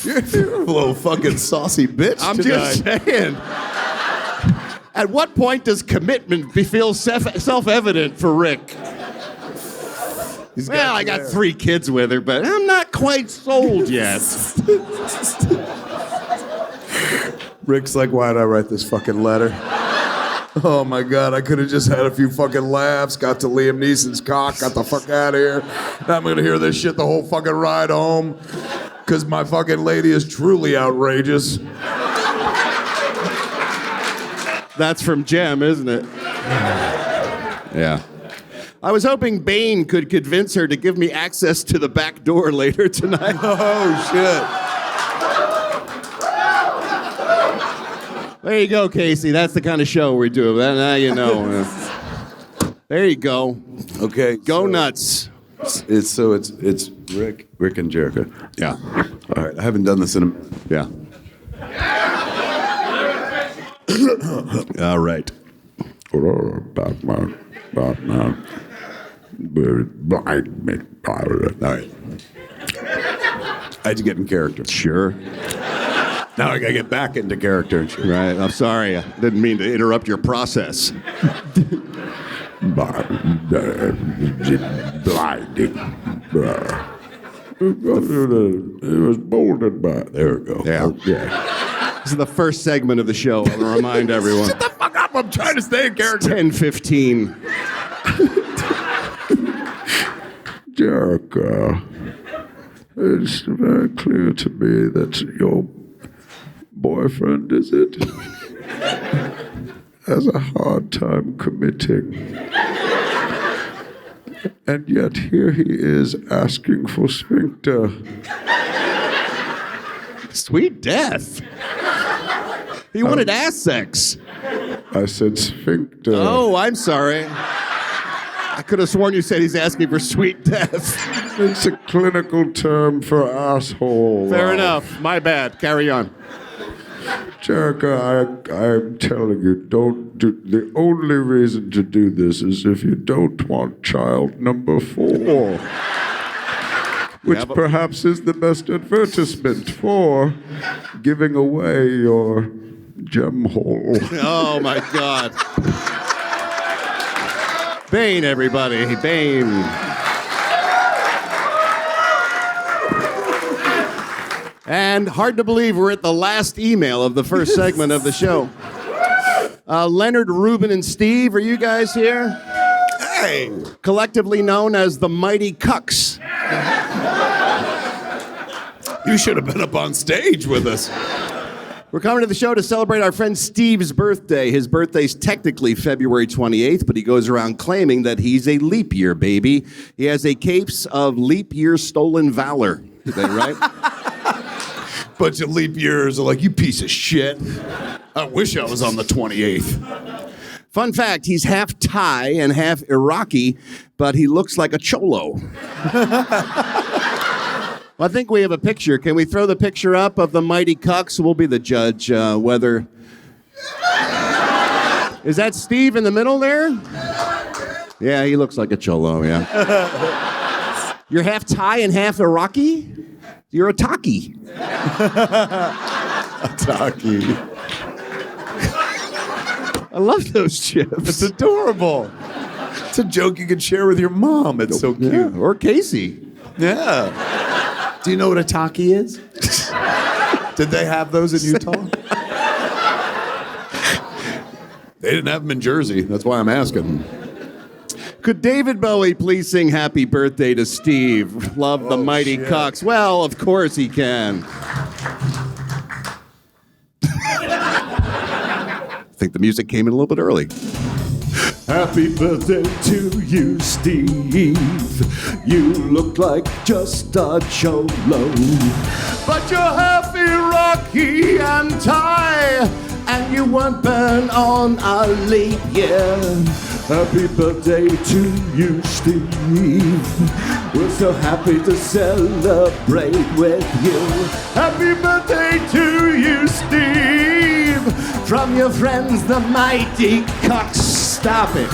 You're a little fucking saucy bitch I'm tonight. just saying. At what point does commitment feel self-evident for Rick? Well, I got 3 kids with her, but I'm not quite sold yet. Rick's like, why'd I write this fucking letter? Oh my God, I could have just had a few fucking laughs, got to Liam Neeson's cock, got the fuck out of here. Now I'm gonna hear this shit the whole fucking ride home, because my fucking lady is truly outrageous. That's from Jem, isn't it? Yeah. I was hoping Bane could convince her to give me access to the back door later tonight. Oh shit. There you go, Casey. That's the kind of show we do. Now you know. There you go. Okay. Go nuts. It's Rick and Jerica. Yeah. All right. I haven't done this in a. Yeah. All right. Batman. Blind me. All right. I had to get in character. Sure. Now I gotta get back into character and shit. Right. I'm sorry. I didn't mean to interrupt your process. Blinding. It was molded by. There we go. Yeah. Okay. This is the first segment of the show. I want to remind everyone. Shut the fuck up! I'm trying to stay in character. 10:15. Jerica, it's very clear to me that your boyfriend, is it, has a hard time committing. And yet here he is asking for sphincter. Sweet death. He wanted ass sex. I said sphincter. Oh, I'm sorry. I could have sworn you said he's asking for sweet death. It's a clinical term for asshole. Fair enough. My bad. Carry on. Jerica, I'm telling you, don't do. The only reason to do this is if you don't want child number 4. which perhaps is the best advertisement for giving away your gem hole. Oh, my God. Bane, everybody. Bane. And hard to believe we're at the last email of the first segment of the show. Leonard, Ruben, and Steve, are you guys here? Hey! Collectively known as the Mighty Cucks. You should have been up on stage with us. We're coming to the show to celebrate our friend Steve's birthday. His birthday's technically February 28th, but he goes around claiming that he's a leap year baby. He has a case of leap year stolen valor. Is that right? Bunch of leap years are like, you piece of shit. I wish I was on the 28th. Fun fact, he's half Thai and half Iraqi, but he looks like a cholo. Well, I think we have a picture. Can we throw the picture up of the Mighty Cucks? We'll be the judge whether... Is that Steve in the middle there? Yeah, he looks like a cholo, yeah. You're half Thai and half Iraqi? You're a Taki. A Taki. I love those chips. It's adorable. It's a joke you could share with your mom. It's so cute. Yeah, or Casey. Yeah. Do you know what a Taki is? Did they have those in Utah? They didn't have them in Jersey. That's why I'm asking. Could David Bowie please sing Happy Birthday to Steve? Love the Mighty shit. Cucks. Well, of course he can. I think the music came in a little bit early. Happy birthday to you, Steve. You look like just a cholo. But you're half Iraqi and Thai, and you weren't born on a leap year. Happy birthday to you, Steve. We're so happy to celebrate with you. Happy birthday to you, Steve. From your friends, the Mighty Cucks. Stop it.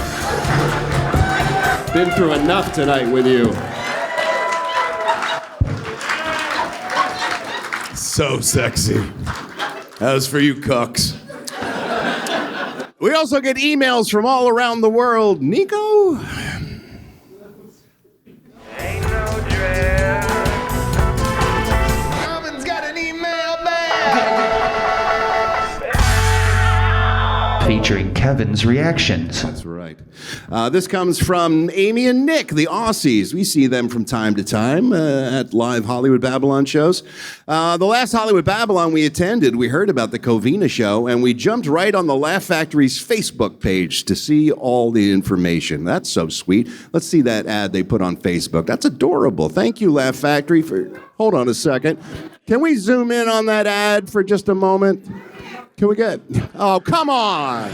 Been through enough tonight with you. So sexy. As for you, cucks. We also get emails from all around the world. Nico? Robin's got an email back. Featuring Kevin's reactions. That's right. This comes from Amy and Nick, the Aussies. We see them from time to time at live Hollywood Babble-On shows. The last Hollywood Babble-On we attended, we heard about the Covina show, and we jumped right on the Laugh Factory's Facebook page to see all the information. That's so sweet. Let's see that ad they put on Facebook. That's adorable. Thank you, Laugh Factory, for... Hold on a second. Can we zoom in on that ad for just a moment? Can we get... Oh, come on!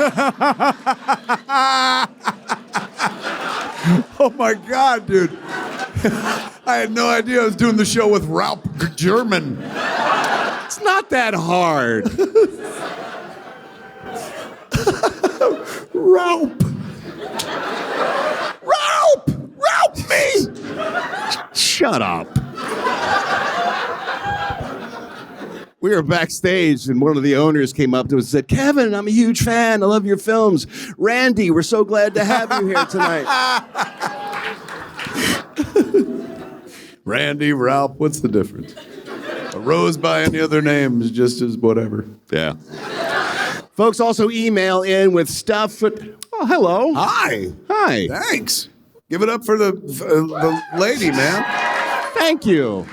Oh my God, dude. I had no idea I was doing the show with Ralph Garman. It's not that hard. Ralph. Ralph! Ralph me! Shut up. We were backstage, and one of the owners came up to us and said, Kevin, I'm a huge fan. I love your films. Randy, we're so glad to have you here tonight. Randy, Ralph, what's the difference? A rose by any other name is just as whatever. Yeah. Folks also email in with stuff. Oh, hello. Hi. Hi. Thanks. Give it up for the lady, man. Thank you.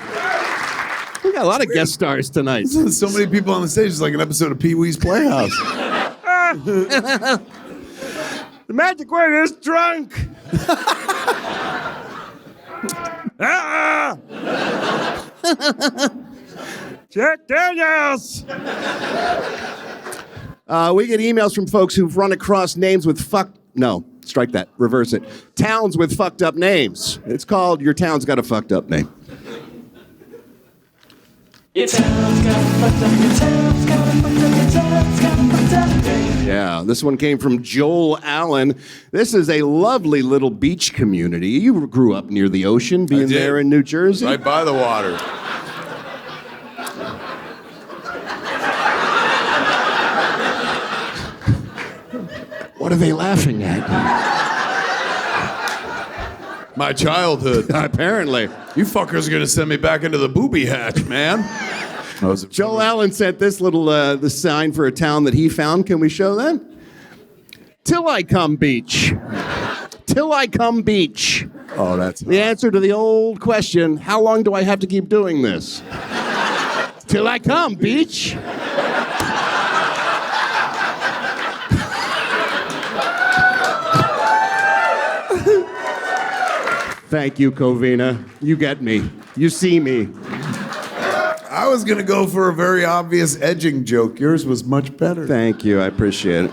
We got a lot of guest stars tonight. So many people on the stage. It's like an episode of Pee-wee's Playhouse. The magic word is drunk. Jack Daniels. We get emails from folks who've run across names with No, strike that. Reverse it. Towns with fucked up names. It's called Your Town's Got a Fucked Up Name. Your town's got fucked up, your town's got fucked up, your town's got fucked up. Yeah, this one came from Joel Allen. This is a lovely little beach community. You grew up near the ocean, being there in New Jersey? Right by the water. What are they laughing at? My childhood. Apparently. You fuckers are gonna send me back into the booby hatch, man. Joel Allen sent this little the sign for a town that he found. Can we show that? Till I Come Beach. Till I Come Beach. Oh, that's the answer to the old question, how long do I have to keep doing this? Till I come, beach. Thank you, Covina. You get me. You see me. I was going to go for a very obvious edging joke. Yours was much better. Thank you. I appreciate it.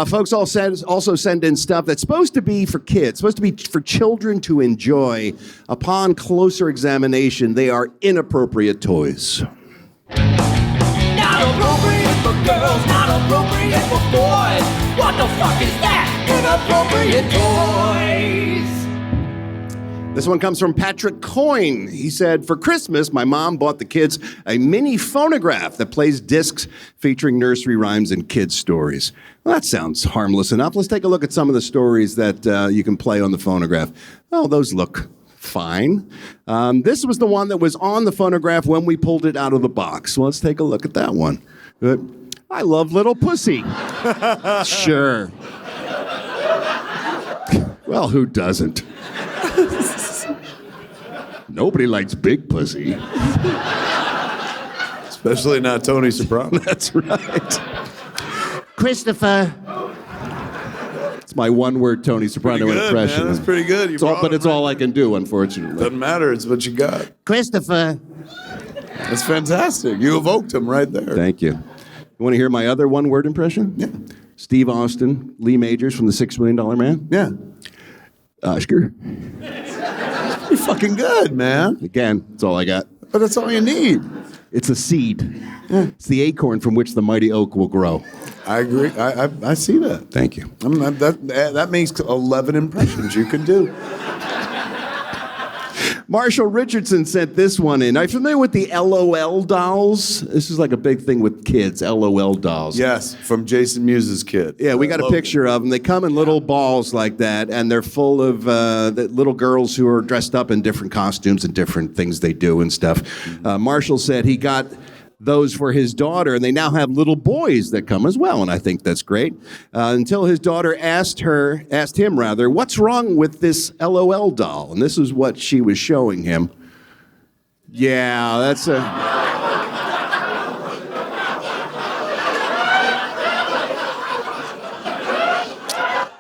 Folks also send in stuff that's supposed to be for kids, supposed to be for children to enjoy. Upon closer examination, they are inappropriate toys. Not appropriate for girls, not appropriate for boys. What the fuck is that? Inappropriate toys. This one comes from Patrick Coyne. He said, for Christmas, my mom bought the kids a mini phonograph that plays discs featuring nursery rhymes and kids' stories. Well, that sounds harmless enough. Let's take a look at some of the stories that you can play on the phonograph. Oh, those look fine. This was the one that was on the phonograph when we pulled it out of the box. Well, let's take a look at that one. I love Little Pussy. Sure. Well, who doesn't? Nobody likes big pussy. Especially not Tony Soprano. That's right. Christopher. It's my one-word Tony Soprano impression. Man, that's pretty good. It's all I can do, unfortunately. Doesn't matter. It's what you got. Christopher. That's fantastic. You evoked him right there. Thank you. You want to hear my other one-word impression? Yeah. Steve Austin, Lee Majors from the $6 Million Man. Yeah. Oscar. You're fucking good, man. Again, that's all I got. But that's all you need. It's a seed. Yeah. It's the acorn from which the mighty oak will grow. I agree. I see that. Thank you. That makes 11 impressions you can do. Marshall Richardson sent this one in. Are you familiar with the LOL dolls? This is like a big thing with kids, LOL dolls. Yes, from Jason Mewes' kid. Yeah, we got a picture of them. They come in little balls like that, and they're full of the little girls who are dressed up in different costumes and different things they do and stuff. Marshall said he got those for his daughter, and they now have little boys that come as well, and I think that's great. Until his daughter asked him, what's wrong with this LOL doll? And this is what she was showing him. Yeah, that's a...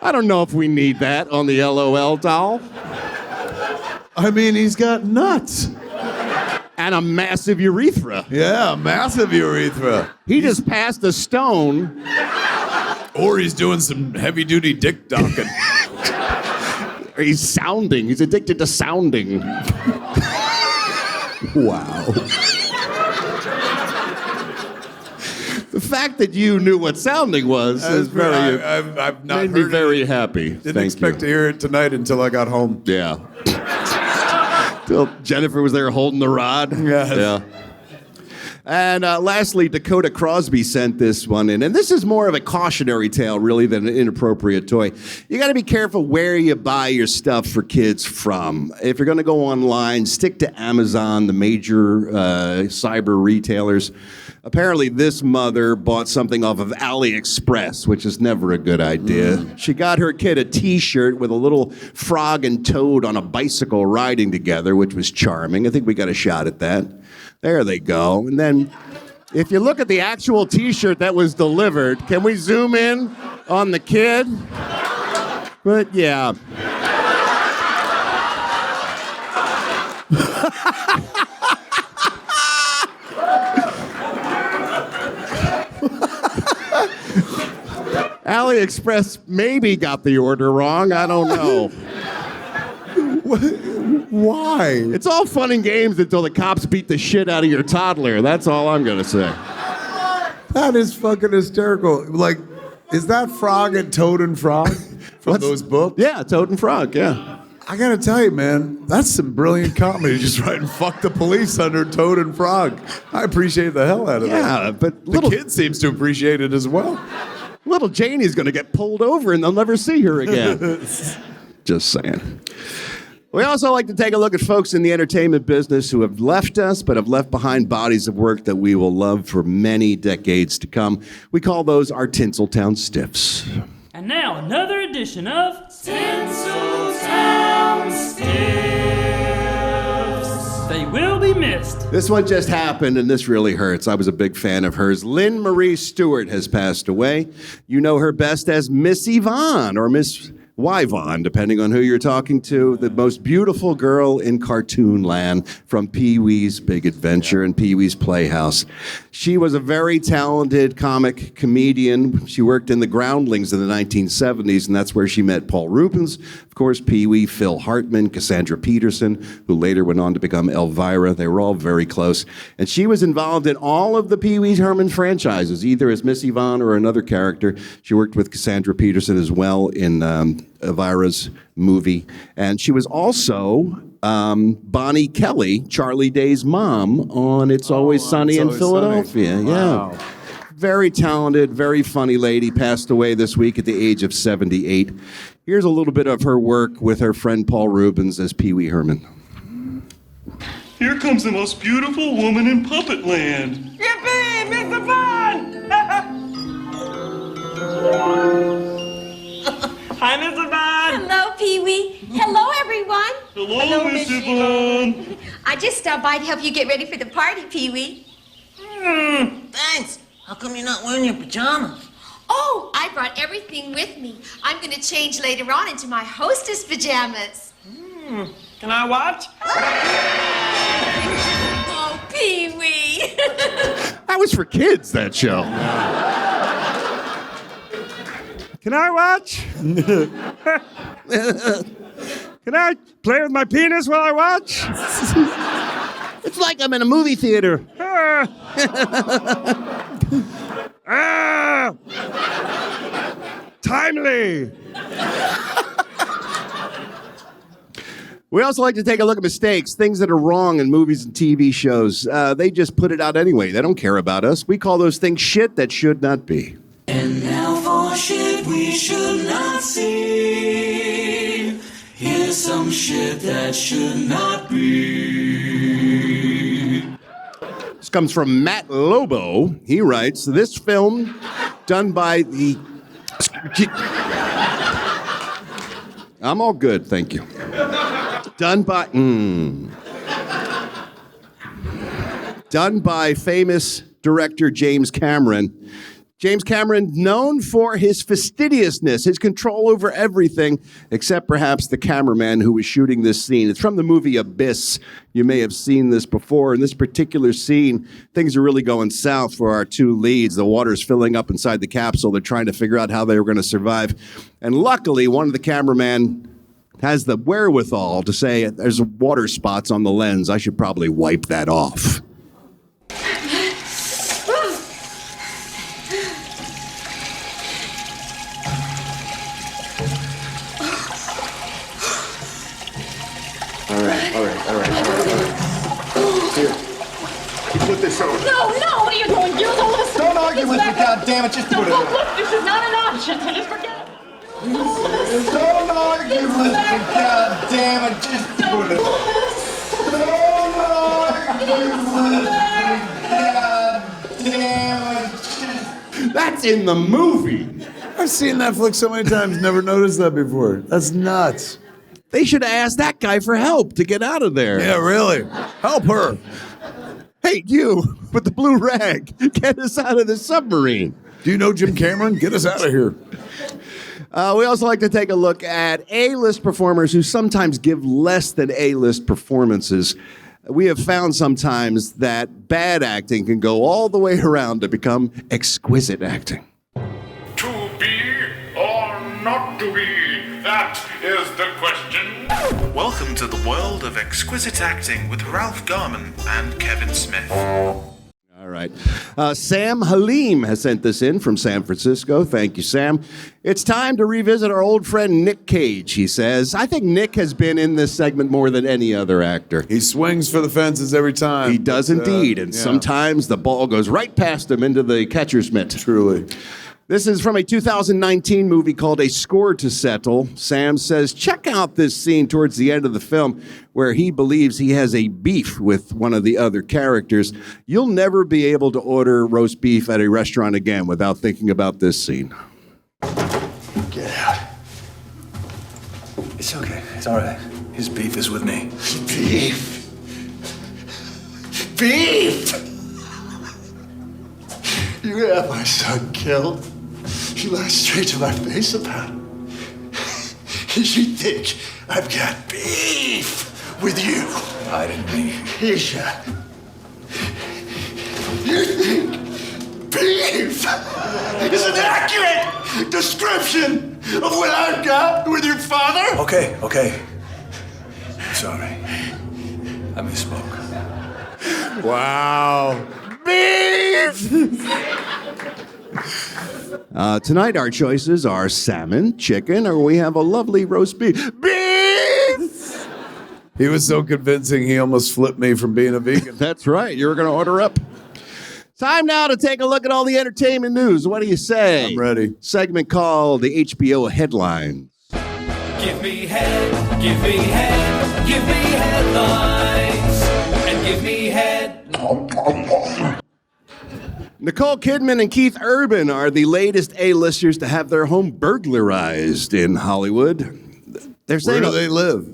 I don't know if we need that on the LOL doll. I mean, he's got nuts. And a massive urethra. Yeah, a massive urethra. He just passed a stone. Or he's doing some heavy-duty dick docking. He's sounding. He's addicted to sounding. Wow. The fact that you knew what sounding was is very... I've not made heard me very it. happy. Didn't expect to hear it tonight until I got home. Yeah. Till Jennifer was there holding the rod. Yes. Yeah. And lastly, Dakota Crosby sent this one in. And this is more of a cautionary tale, really, than an inappropriate toy. You got to be careful where you buy your stuff for kids from. If you're going to go online, stick to Amazon, the major cyber retailers. Apparently, this mother bought something off of AliExpress, which is never a good idea. She got her kid a T-shirt with a little frog and toad on a bicycle riding together, which was charming. I think we got a shot at that. There they go. And then, if you look at the actual T-shirt that was delivered, can we zoom in on the kid? But yeah. AliExpress maybe got the order wrong. I don't know. Why? It's all fun and games until the cops beat the shit out of your toddler. That's all I'm going to say. That is fucking hysterical. Like, is that Frog and Toad and Frog from those books? Yeah, Toad and Frog, yeah. I gotta tell you, man, that's some brilliant comedy. Just writing "fuck the police" under Toad and Frog. I appreciate the hell out of that. Yeah, but the kid seems to appreciate it as well. Little Janie's going to get pulled over and they'll never see her again. Just saying. We also like to take a look at folks in the entertainment business who have left us, but have left behind bodies of work that we will love for many decades to come. We call those our Tinsel Town Stiffs. And now another edition of Tinsel Town Stiffs. They will be missed. This one just happened, and this really hurts. I was a big fan of hers. Lynn Marie Stewart has passed away. You know her best as Miss Yvonne, or Miss Yvonne, depending on who you're talking to, the most beautiful girl in cartoon land from Pee-wee's Big Adventure and Pee-wee's Playhouse. She was a very talented comic comedian. She worked in the Groundlings in the 1970s, and that's where she met Paul Rubens, of course, Pee-wee, Phil Hartman, Cassandra Peterson, who later went on to become Elvira. They were all very close. And she was involved in all of the Pee-wee Herman franchises, either as Miss Yvonne or another character. She worked with Cassandra Peterson as well in Elvira's movie. And she was also Bonnie Kelly, Charlie Day's mom, on It's Always Sunny in Philadelphia. Sunny. Yeah. Wow. Very talented, very funny lady, passed away this week at the age of 78. Here's a little bit of her work with her friend Paul Rubens as Pee-wee Herman. Here comes the most beautiful woman in Puppet Land. Yippee, Mr. Bond! Hi, Mr. Bond. Hello, Pee-wee. Hello, everyone. Hello, Miss Yvonne. I just stopped by to help you get ready for the party, Pee-wee. Thanks. How come you're not wearing your pajamas? Oh, I brought everything with me. I'm going to change later on into my hostess pajamas. Can I watch? Oh, Pee-wee. That was for kids, that show. Can I watch? Can I play with my penis while I watch? It's like I'm in a movie theater. Timely. We also like to take a look at mistakes, things that are wrong in movies and TV shows. They just put it out anyway. They don't care about us. We call those things shit that should not be. And now for shit we should not see. Here's some shit that should not be. This comes from Matt Lobo. He writes, this film done by the... I'm all good, thank you. Done by famous director James Cameron. James Cameron, known for his fastidiousness, his control over everything, except perhaps the cameraman who was shooting this scene. It's from the movie Abyss. You may have seen this before. In this particular scene, things are really going south for our two leads. The water's filling up inside the capsule. They're trying to figure out how they were going to survive. And luckily, one of the cameramen has the wherewithal to say, there's water spots on the lens. I should probably wipe that off. All right. Here. You put this over. No, what are you doing? You don't listen. Don't argue with me, goddammit. Just put it over. Look, this is not an option, so just forget it. Don't argue with me, goddammit. Just put it over. Don't argue with me, goddammit. That's in the movie. I've seen that flick so many times, never noticed that before. That's nuts. They should have asked that guy for help to get out of there. Yeah, really. Help her. Hey, you with the blue rag, get us out of the submarine. Do you know Jim Cameron? Get us out of here. We also like to take a look at A-list performers who sometimes give less than A-list performances. We have found sometimes that bad acting can go all the way around to become exquisite acting. To be or not to be, That is the question. Welcome to the world of exquisite acting with Ralph Garman and Kevin Smith. All right. Sam Halim has sent this in from San Francisco. Thank you, Sam. It's time to revisit our old friend Nick Cage, he says. I think Nick has been in this segment more than any other actor. He swings for the fences every time. He does indeed, and sometimes the ball goes right past him into the catcher's mitt. Truly. This is from a 2019 movie called A Score to Settle. Sam says, check out this scene towards the end of the film where he believes he has a beef with one of the other characters. You'll never be able to order roast beef at a restaurant again without thinking about this scene. Get out. It's okay. It's all right. His beef is with me. Beef! Beef! You have my son killed. You lie straight to my face about it. You think I've got beef with you? I didn't mean. Isha. You think beef is an accurate description of what I've got with your father? Okay. Sorry. I misspoke. Wow. Beef! Tonight our choices are salmon, chicken, or we have a lovely roast beef. Beef! He was so convincing, he almost flipped me from being a vegan. That's right. You were going to order up. Time now to take a look at all the entertainment news. What do you say? I'm ready. Segment called the HBO Headlines. Give me head, give me head, give me headlines, and give me head. Nicole Kidman and Keith Urban are the latest A-listers to have their home burglarized in Hollywood. They're saying Where do they live?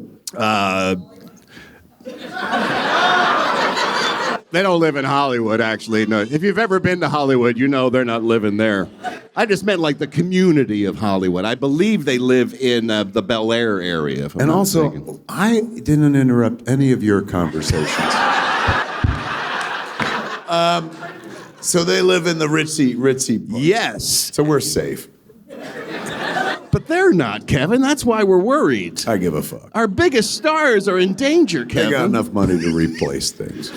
They don't live in Hollywood, actually. No. If you've ever been to Hollywood, you know they're not living there. I just meant like the community of Hollywood. I believe they live in the Bel Air area. If I'm And not also, mistaken. I didn't interrupt any of your conversations. So they live in the ritzy parts. Yes. So we're safe. But they're not, Kevin. That's why we're worried. I give a fuck. Our biggest stars are in danger, Kevin. They got enough money to replace things.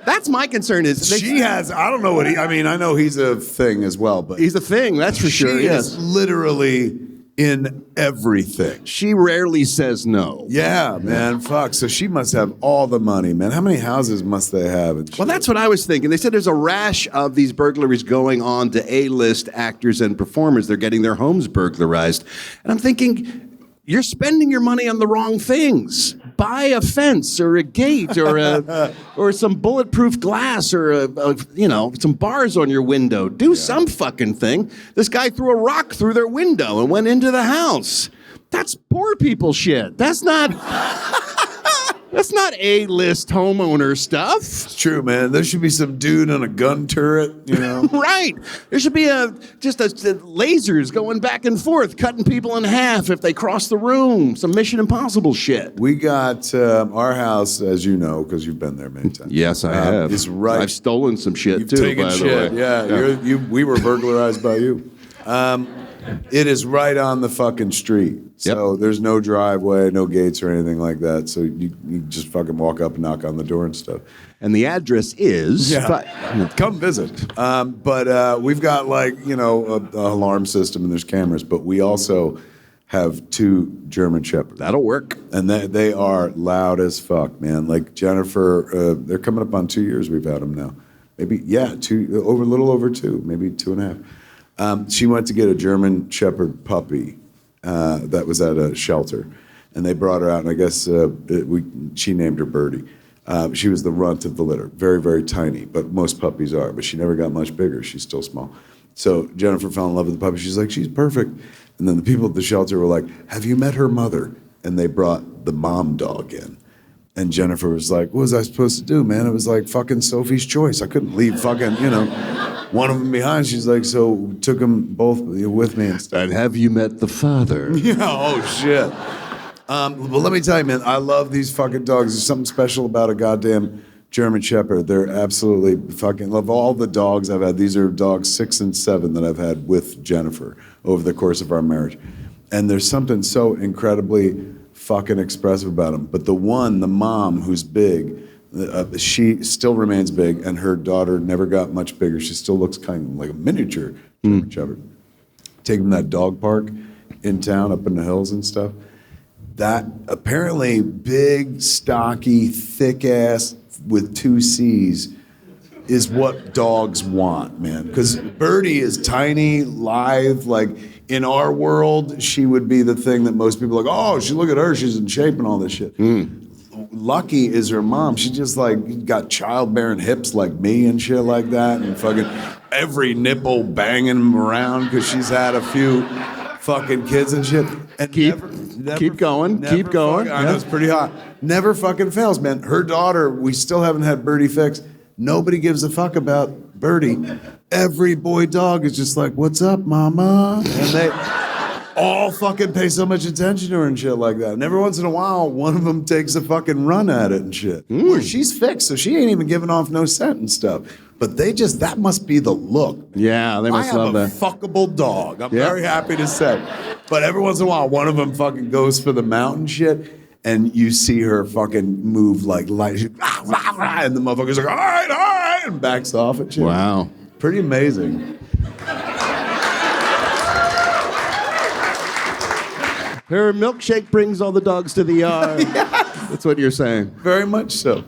That's my concern. She has, I don't know what I know he's a thing as well, but. He's a thing, that's for sure, She yes. is literally in everything. She rarely says no. Yeah, man, fuck. So she must have all the money, man. How many houses must they have? Well, that's what I was thinking. They said there's a rash of these burglaries going on to A-list actors and performers. They're getting their homes burglarized. And I'm thinking, you're spending your money on the wrong things. Buy a fence or a gate or some bulletproof glass or some bars on your window. Do some fucking thing. This guy threw a rock through their window and went into the house. That's poor people shit. That's not A-list homeowner stuff. It's true, man. There should be some dude on a gun turret, you know. Right. There should be just lasers going back and forth, cutting people in half if they cross the room. Some Mission Impossible shit. We got our house, as you know, because you've been there many times. Yes, I have. It's right. I've stolen some shit too. Taken by shit. the way. Yeah. We were burglarized by you. It is right on the fucking street. So there's no driveway, no gates or anything like that. So you just fucking walk up and knock on the door and stuff. And the address is... Come visit. But we've got an alarm system and there's cameras, but we also have 2 German Shepherds. That'll work. And they are loud as fuck, man. Like Jennifer, they're coming up on 2 years we've had them now. Maybe, a little over 2, maybe 2.5. She went to get a German Shepherd puppy that was at a shelter, and they brought her out, and I guess she named her Birdie. She was the runt of the litter, very, very tiny, but most puppies are, but she never got much bigger. She's still small. So Jennifer fell in love with the puppy. She's like, she's perfect. And then the people at the shelter were like, have you met her mother? And they brought the mom dog in. And Jennifer was like, what was I supposed to do, man? It was like fucking Sophie's Choice. I couldn't leave fucking, one of them behind. She's like, so took them both with me and stuff. And have you met the father? Yeah, oh shit. Well, let me tell you, man, I love these fucking dogs. There's something special about a goddamn German Shepherd. They're absolutely fucking, love all the dogs I've had. These are dogs 6 and 7 that I've had with Jennifer over the course of our marriage. And there's something so incredibly fucking expressive about him. But the mom who's big, she still remains big, and her daughter never got much bigger. She still looks kind of like a miniature German Shepherd. Take him to that dog park in town, up in the hills and stuff. That apparently big, stocky, thick ass with 2 C's is what dogs want, man. Because Birdie is tiny, lithe, like in our world, she would be the thing that most people are like, oh, look at her, she's in shape and all this shit. Lucky is her mom. She just like got childbearing hips like me and shit like that, and fucking every nipple banging around because she's had a few fucking kids and shit. And keep going. I know it's pretty hot. Never fucking fails, man. Her daughter, we still haven't had Birdie fixed. Nobody gives a fuck about Birdie. Every boy dog is just like, what's up, mama? And they all fucking pay so much attention to her and shit like that. And every once in a while, one of them takes a fucking run at it and shit. Where she's fixed, so she ain't even giving off no scent and stuff. But that must be the look. Yeah, they must love that. I have a fuckable dog. I'm very happy to say. But every once in a while, one of them fucking goes for the mountain shit, and you see her fucking move like light. She's, and the motherfucker's like, all right, and backs off and shit. Wow. Pretty amazing. Her milkshake brings all the dogs to the yard. That's what you're saying. Very much so.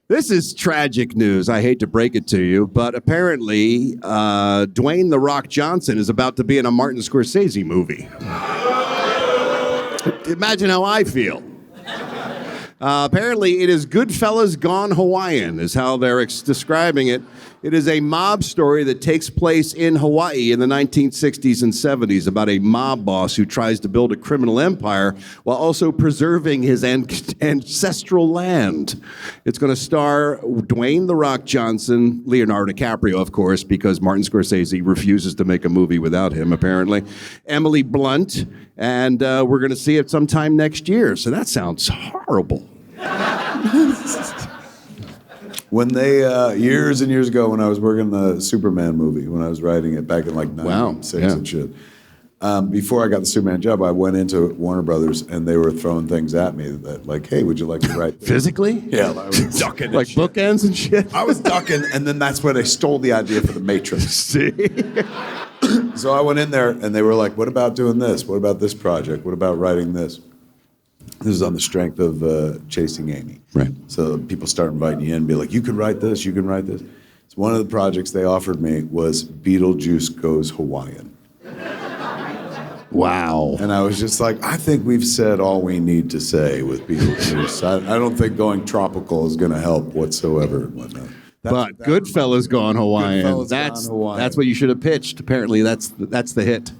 This is tragic news. I hate to break it to you, but apparently Dwayne "The Rock" Johnson is about to be in a Martin Scorsese movie. Imagine how I feel. Apparently, it is Goodfellas Gone Hawaiian, is how they're describing it. It is a mob story that takes place in Hawaii in the 1960s and 70s about a mob boss who tries to build a criminal empire while also preserving his ancestral land. It's going to star Dwayne "The Rock" Johnson, Leonardo DiCaprio, of course, because Martin Scorsese refuses to make a movie without him, apparently, Emily Blunt, and we're going to see it sometime next year. So that sounds horrible. When they, years and years ago, when I was working the Superman movie, when I was writing it back in like 96 and shit, before I got the Superman job, I went into Warner Brothers and they were throwing things at me that like, hey, would you like to write this? Physically? Yeah, I was ducking. Like bookends and shit? I was ducking, and then that's where they stole the idea for The Matrix. See? So I went in there and they were like, what about doing this? What about this project? What about writing this? This is on the strength of Chasing Amy. Right. So people start inviting you in and be like, you can write this, you can write this. So one of the projects they offered me was Beetlejuice Goes Hawaiian. Wow. And I was just like, I think we've said all we need to say with Beetlejuice. I don't think going tropical is going to help whatsoever and whatnot. But Goodfellas Gone Hawaiian. Goodfellas That's Gone Hawaiian. That's what you should have pitched. Apparently, that's the hit.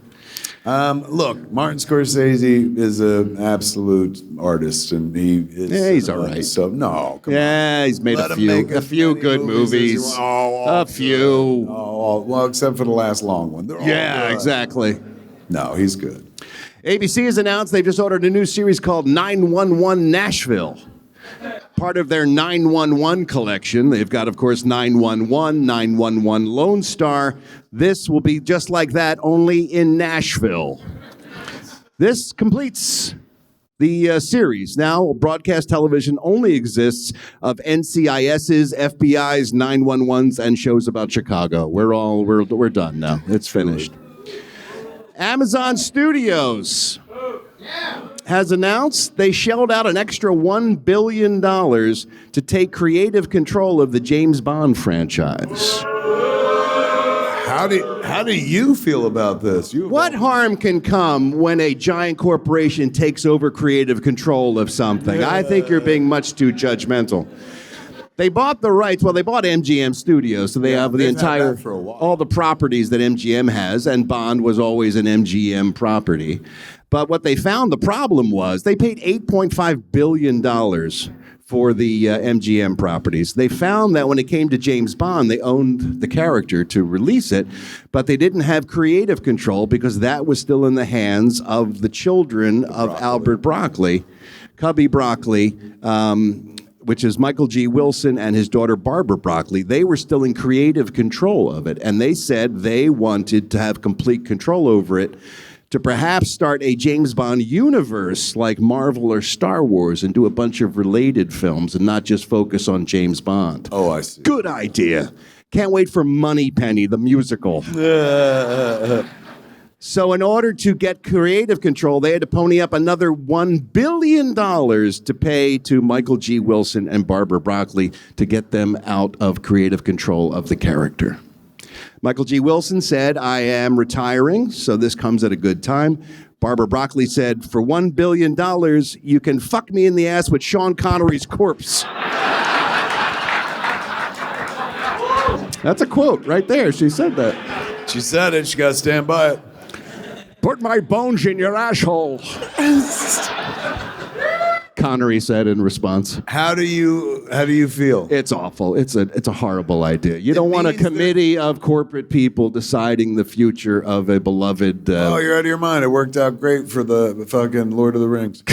Look, Martin Scorsese is an absolute artist, and he is. Yeah, he's all right. So no, come Yeah, he's made Let a him make few as good many movies. as he wa- A few. Well, except for the last long one. They're all Yeah, good. exactly. No, he's good. ABC has announced they've just ordered a new series called 911 Nashville. Part of their 911 collection. They've got, of course, 911, 911 Lone Star. This will be just like that, only in Nashville. This completes the series. Now, broadcast television only exists of NCIS's, FBI's, 911s, and shows about Chicago. We're done now. It's finished. Amazon Studios has announced they shelled out an extra $1 billion to take creative control of the James Bond franchise. How do you feel about this? What harm can come when a giant corporation takes over creative control of something? I think you're being much too judgmental. They bought the rights. Well, they bought MGM Studios, so they have the entire, all the properties that MGM has, and Bond was always an MGM property. But what they found, the problem was, they paid $8.5 billion for the MGM properties. They found that when it came to James Bond, they owned the character to release it, but they didn't have creative control because that was still in the hands of the children of Albert Broccoli, Cubby Broccoli, which is Michael G. Wilson and his daughter Barbara Broccoli. They were still in creative control of it, and they said they wanted to have complete control over it to perhaps start a James Bond universe like Marvel or Star Wars and do a bunch of related films and not just focus on James Bond. Oh, I see. Good idea. Can't wait for Moneypenny, the musical. So in order to get creative control, they had to pony up another $1 billion to pay to Michael G. Wilson and Barbara Broccoli to get them out of creative control of the character. Michael G. Wilson said, "I am retiring, so this comes at a good time." Barbara Broccoli said, "For $1 billion, you can fuck me in the ass with Sean Connery's corpse." That's a quote right there. She said that. She said it. She got to stand by it. "Put my bones in your asshole," Connery said in response. How do you feel? It's awful. It's a horrible idea. You don't want a committee of corporate people deciding the future of a beloved. Oh, you're out of your mind. It worked out great for the fucking Lord of the Rings.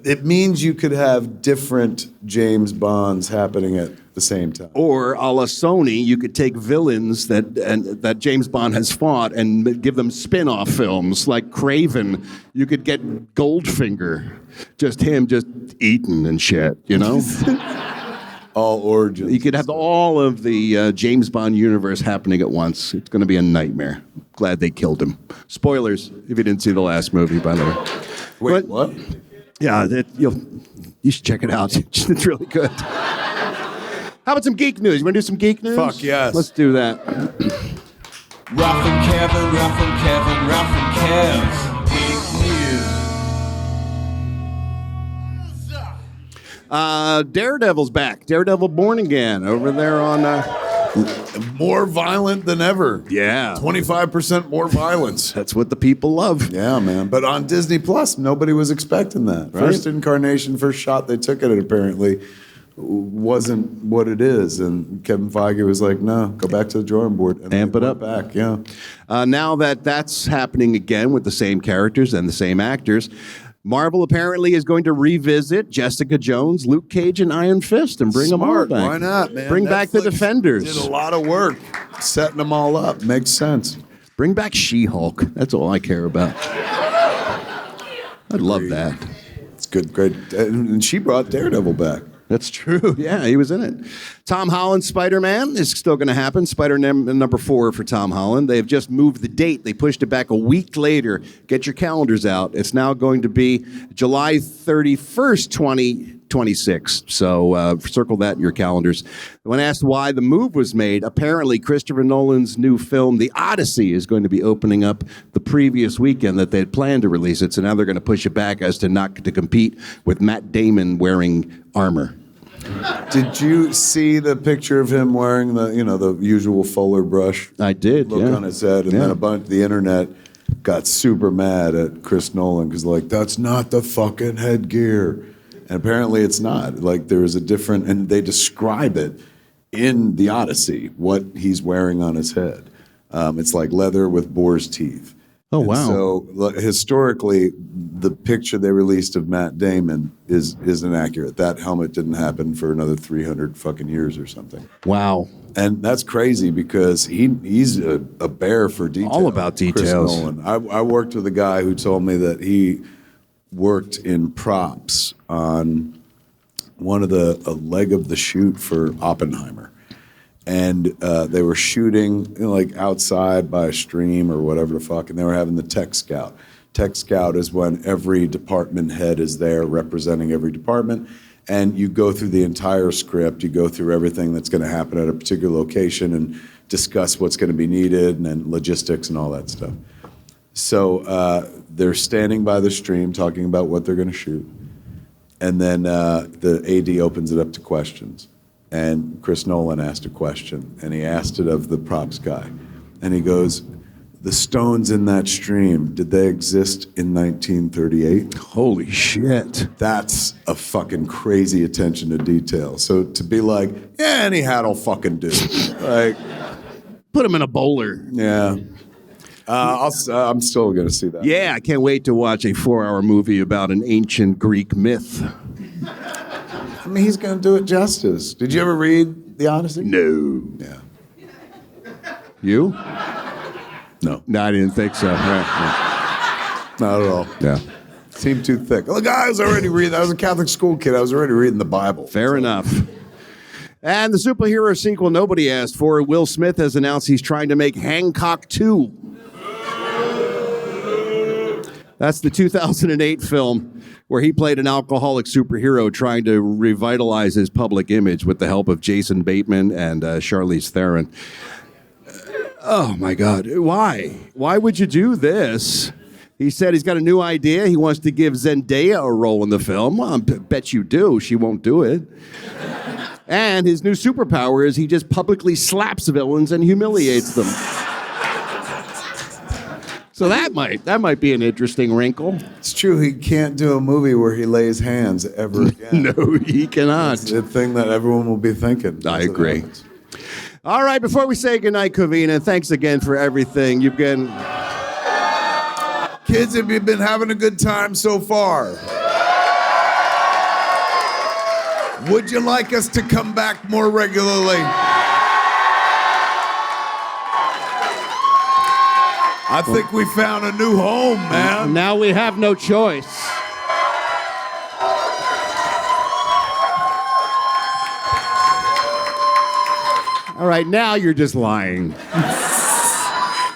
It means you could have different James Bonds happening at the same time. Or a la Sony, you could take villains that James Bond has fought and give them spin-off films like Craven. You could get Goldfinger, just him just eating and shit, you know? All origins. You could have all of the James Bond universe happening at once. It's going to be a nightmare. Glad they killed him. Spoilers, if you didn't see the last movie, by the way. Wait, what? Yeah, you should check it out. It's really good. How about some geek news? You want to do some geek news? Fuck yes. Let's do that. Ralph and Kevin, Ralph and Kevin, Ralph and Kev's Geek News. Daredevil's back. Daredevil Born Again over there on... More violent than ever. Yeah. 25% more violence. That's what the people love. Yeah, man. But on Disney Plus, nobody was expecting that. Right. First incarnation, first shot they took at it apparently wasn't what it is. And Kevin Feige was like, no, go back to the drawing board. And amp it up. Back, yeah. Now that's happening again with the same characters and the same actors, Marvel apparently is going to revisit Jessica Jones, Luke Cage, and Iron Fist and bring them all back. Why not, man? Bring back the Defenders. Did a lot of work setting them all up. Makes sense. Bring back She-Hulk. That's all I care about. I'd love that. It's good, great. And she brought Daredevil back. That's true. Yeah, he was in it. Tom Holland's Spider-Man is still going to happen. Spider-Man number 4 for Tom Holland. They've just moved the date. They pushed it back a week later. Get your calendars out. It's now going to be July 31st, 2026. So circle that in your calendars. When asked why the move was made, apparently Christopher Nolan's new film, The Odyssey, is going to be opening up the previous weekend that they had planned to release it. So now they're going to push it back as to not to compete with Matt Damon wearing armor. Did you see the picture of him wearing the usual Fuller brush? I did. Look on his head, and then a bunch of the internet got super mad at Chris Nolan because that's not the fucking headgear, and apparently it's not. Like there is a different, and they describe it in The Odyssey what he's wearing on his head. It's like leather with boar's teeth. Oh, wow. So historically, the picture they released of Matt Damon is inaccurate. That helmet didn't happen for another 300 fucking years or something. Wow. And that's crazy because he's a bear for detail. All about details. Chris Nolan. I worked with a guy who told me that he worked in props on one of a leg of the shoot for Oppenheimer. And they were shooting outside by a stream or whatever the fuck, and they were having the tech scout. Tech scout is when every department head is there representing every department, and you go through the entire script, you go through everything that's going to happen at a particular location and discuss what's going to be needed and then logistics and all that stuff. So they're standing by the stream talking about what they're going to shoot, and then the AD opens it up to questions. And Chris Nolan asked a question, and he asked it of the props guy. And he goes, the stones in that stream, did they exist in 1938? Holy shit. That's a fucking crazy attention to detail. So to be like, yeah, any hat'll fucking do. Put him in a bowler. Yeah. I'm still going to see that. Yeah, I can't wait to watch a 4-hour movie about an ancient Greek myth. I mean, he's going to do it justice. Did you ever read The Odyssey? No. Yeah. You? No. No, I didn't think so. Not at all. Yeah. Seemed too thick. Look, I was already reading. I was a Catholic school kid. I was already reading the Bible. Fair enough. And the superhero sequel nobody asked for, Will Smith has announced he's trying to make Hancock 2. That's the 2008 film where he played an alcoholic superhero trying to revitalize his public image with the help of Jason Bateman and Charlize Theron. Oh, my God. Why? Why would you do this? He said he's got a new idea. He wants to give Zendaya a role in the film. Well, I bet you do. She won't do it. And his new superpower is he just publicly slaps villains and humiliates them. So that might be an interesting wrinkle. It's true. He can't do a movie where he lays hands ever again. No, he cannot. It's the thing that everyone will be thinking. I agree. All right, before we say goodnight, Covina, thanks again for everything. You've been... Kids, have you been having a good time so far? Would you like us to come back more regularly? I think we found a new home, man. Now we have no choice. All right, now you're just lying.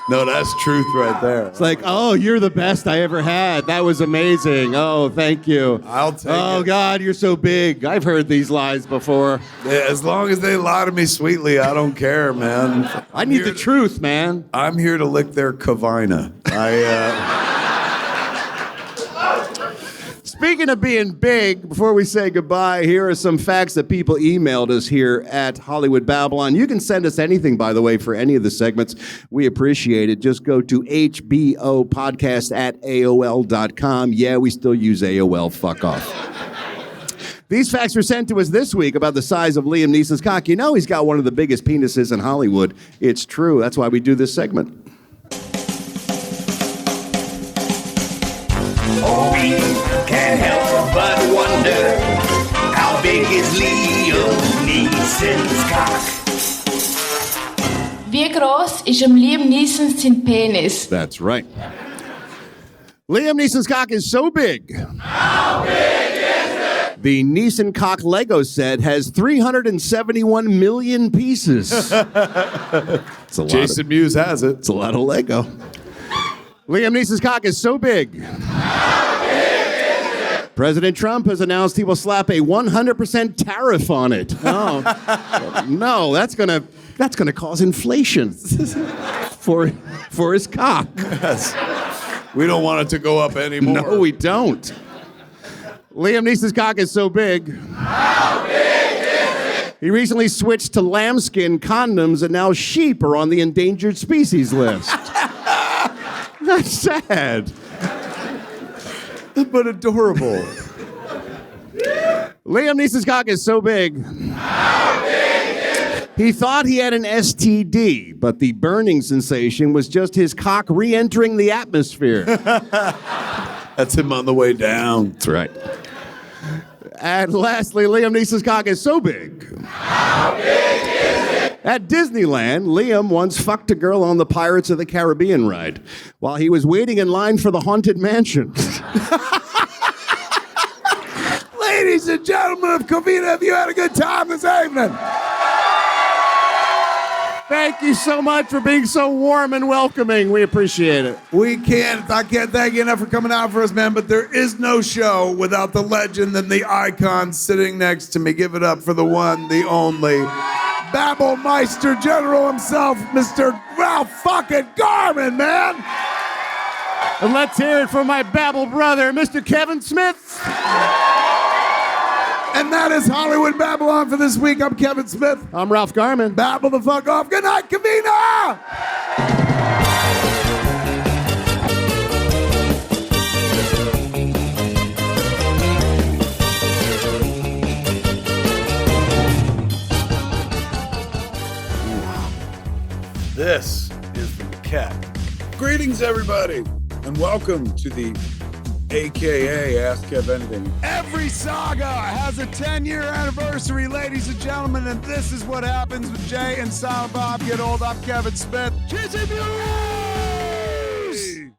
No, that's truth right there. It's like, oh, you're the best I ever had. That was amazing. Oh, thank you. I'll take it. Oh, God, you're so big. I've heard these lies before. Yeah, as long as they lie to me sweetly, I don't care, man. I need the truth, man. I'm here to lick their Covina. Speaking of being big, before we say goodbye, here are some facts that people emailed us here at Hollywood Babble-On. You can send us anything, by the way, for any of the segments. We appreciate it. Just go to hbopodcast@aol.com. Yeah, we still use AOL. Fuck off. These facts were sent to us this week about the size of Liam Neeson's cock. You know he's got one of the biggest penises in Hollywood. It's true. That's why we do this segment. We can't help but wonder how big is Liam Neeson's cock? Wie groß ist Liam Neeson sein Penis? That's right. Liam Neeson's cock is so big. How big is it? The Neeson cock Lego set has 371 million pieces. It's a lot. Jason Mewes has it. It's a lot of Lego. Liam Neeson's cock is so big. How big is it? President Trump has announced he will slap a 100% tariff on it. Oh, no, that's gonna cause inflation for his cock. Yes. We don't want it to go up anymore. No, we don't. Liam Neeson's cock is so big. How big is it? He recently switched to lambskin condoms, and now sheep are on the endangered species list. That's sad. But adorable. Liam Neeson's cock is so big. How big is it? He thought he had an STD, but the burning sensation was just his cock re-entering the atmosphere. That's him on the way down. That's right. And lastly, Liam Neeson's cock is so big. How big is it? At Disneyland, Liam once fucked a girl on the Pirates of the Caribbean ride while he was waiting in line for the Haunted Mansion. Ladies and gentlemen of Covina, have you had a good time this evening? Thank you so much for being so warm and welcoming. We appreciate it. I can't thank you enough for coming out for us, man, but there is no show without the legend and the icon sitting next to me. Give it up for the one, the only, Babble-Meister General himself, Mr. Ralph fucking Garman, man! And let's hear it for my Babble brother, Mr. Kevin Smith. And that is Hollywood Babble-On for this week. I'm Kevin Smith. I'm Ralph Garman. Babble the fuck off. Good night, Covina! This is the Cat. Greetings, everybody, and welcome to the AKA Ask Kev Anything. Every saga has a 10-year anniversary, ladies and gentlemen, and this is what happens when Jay and Silent Bob get old. I'm Kevin Smith. Cheers,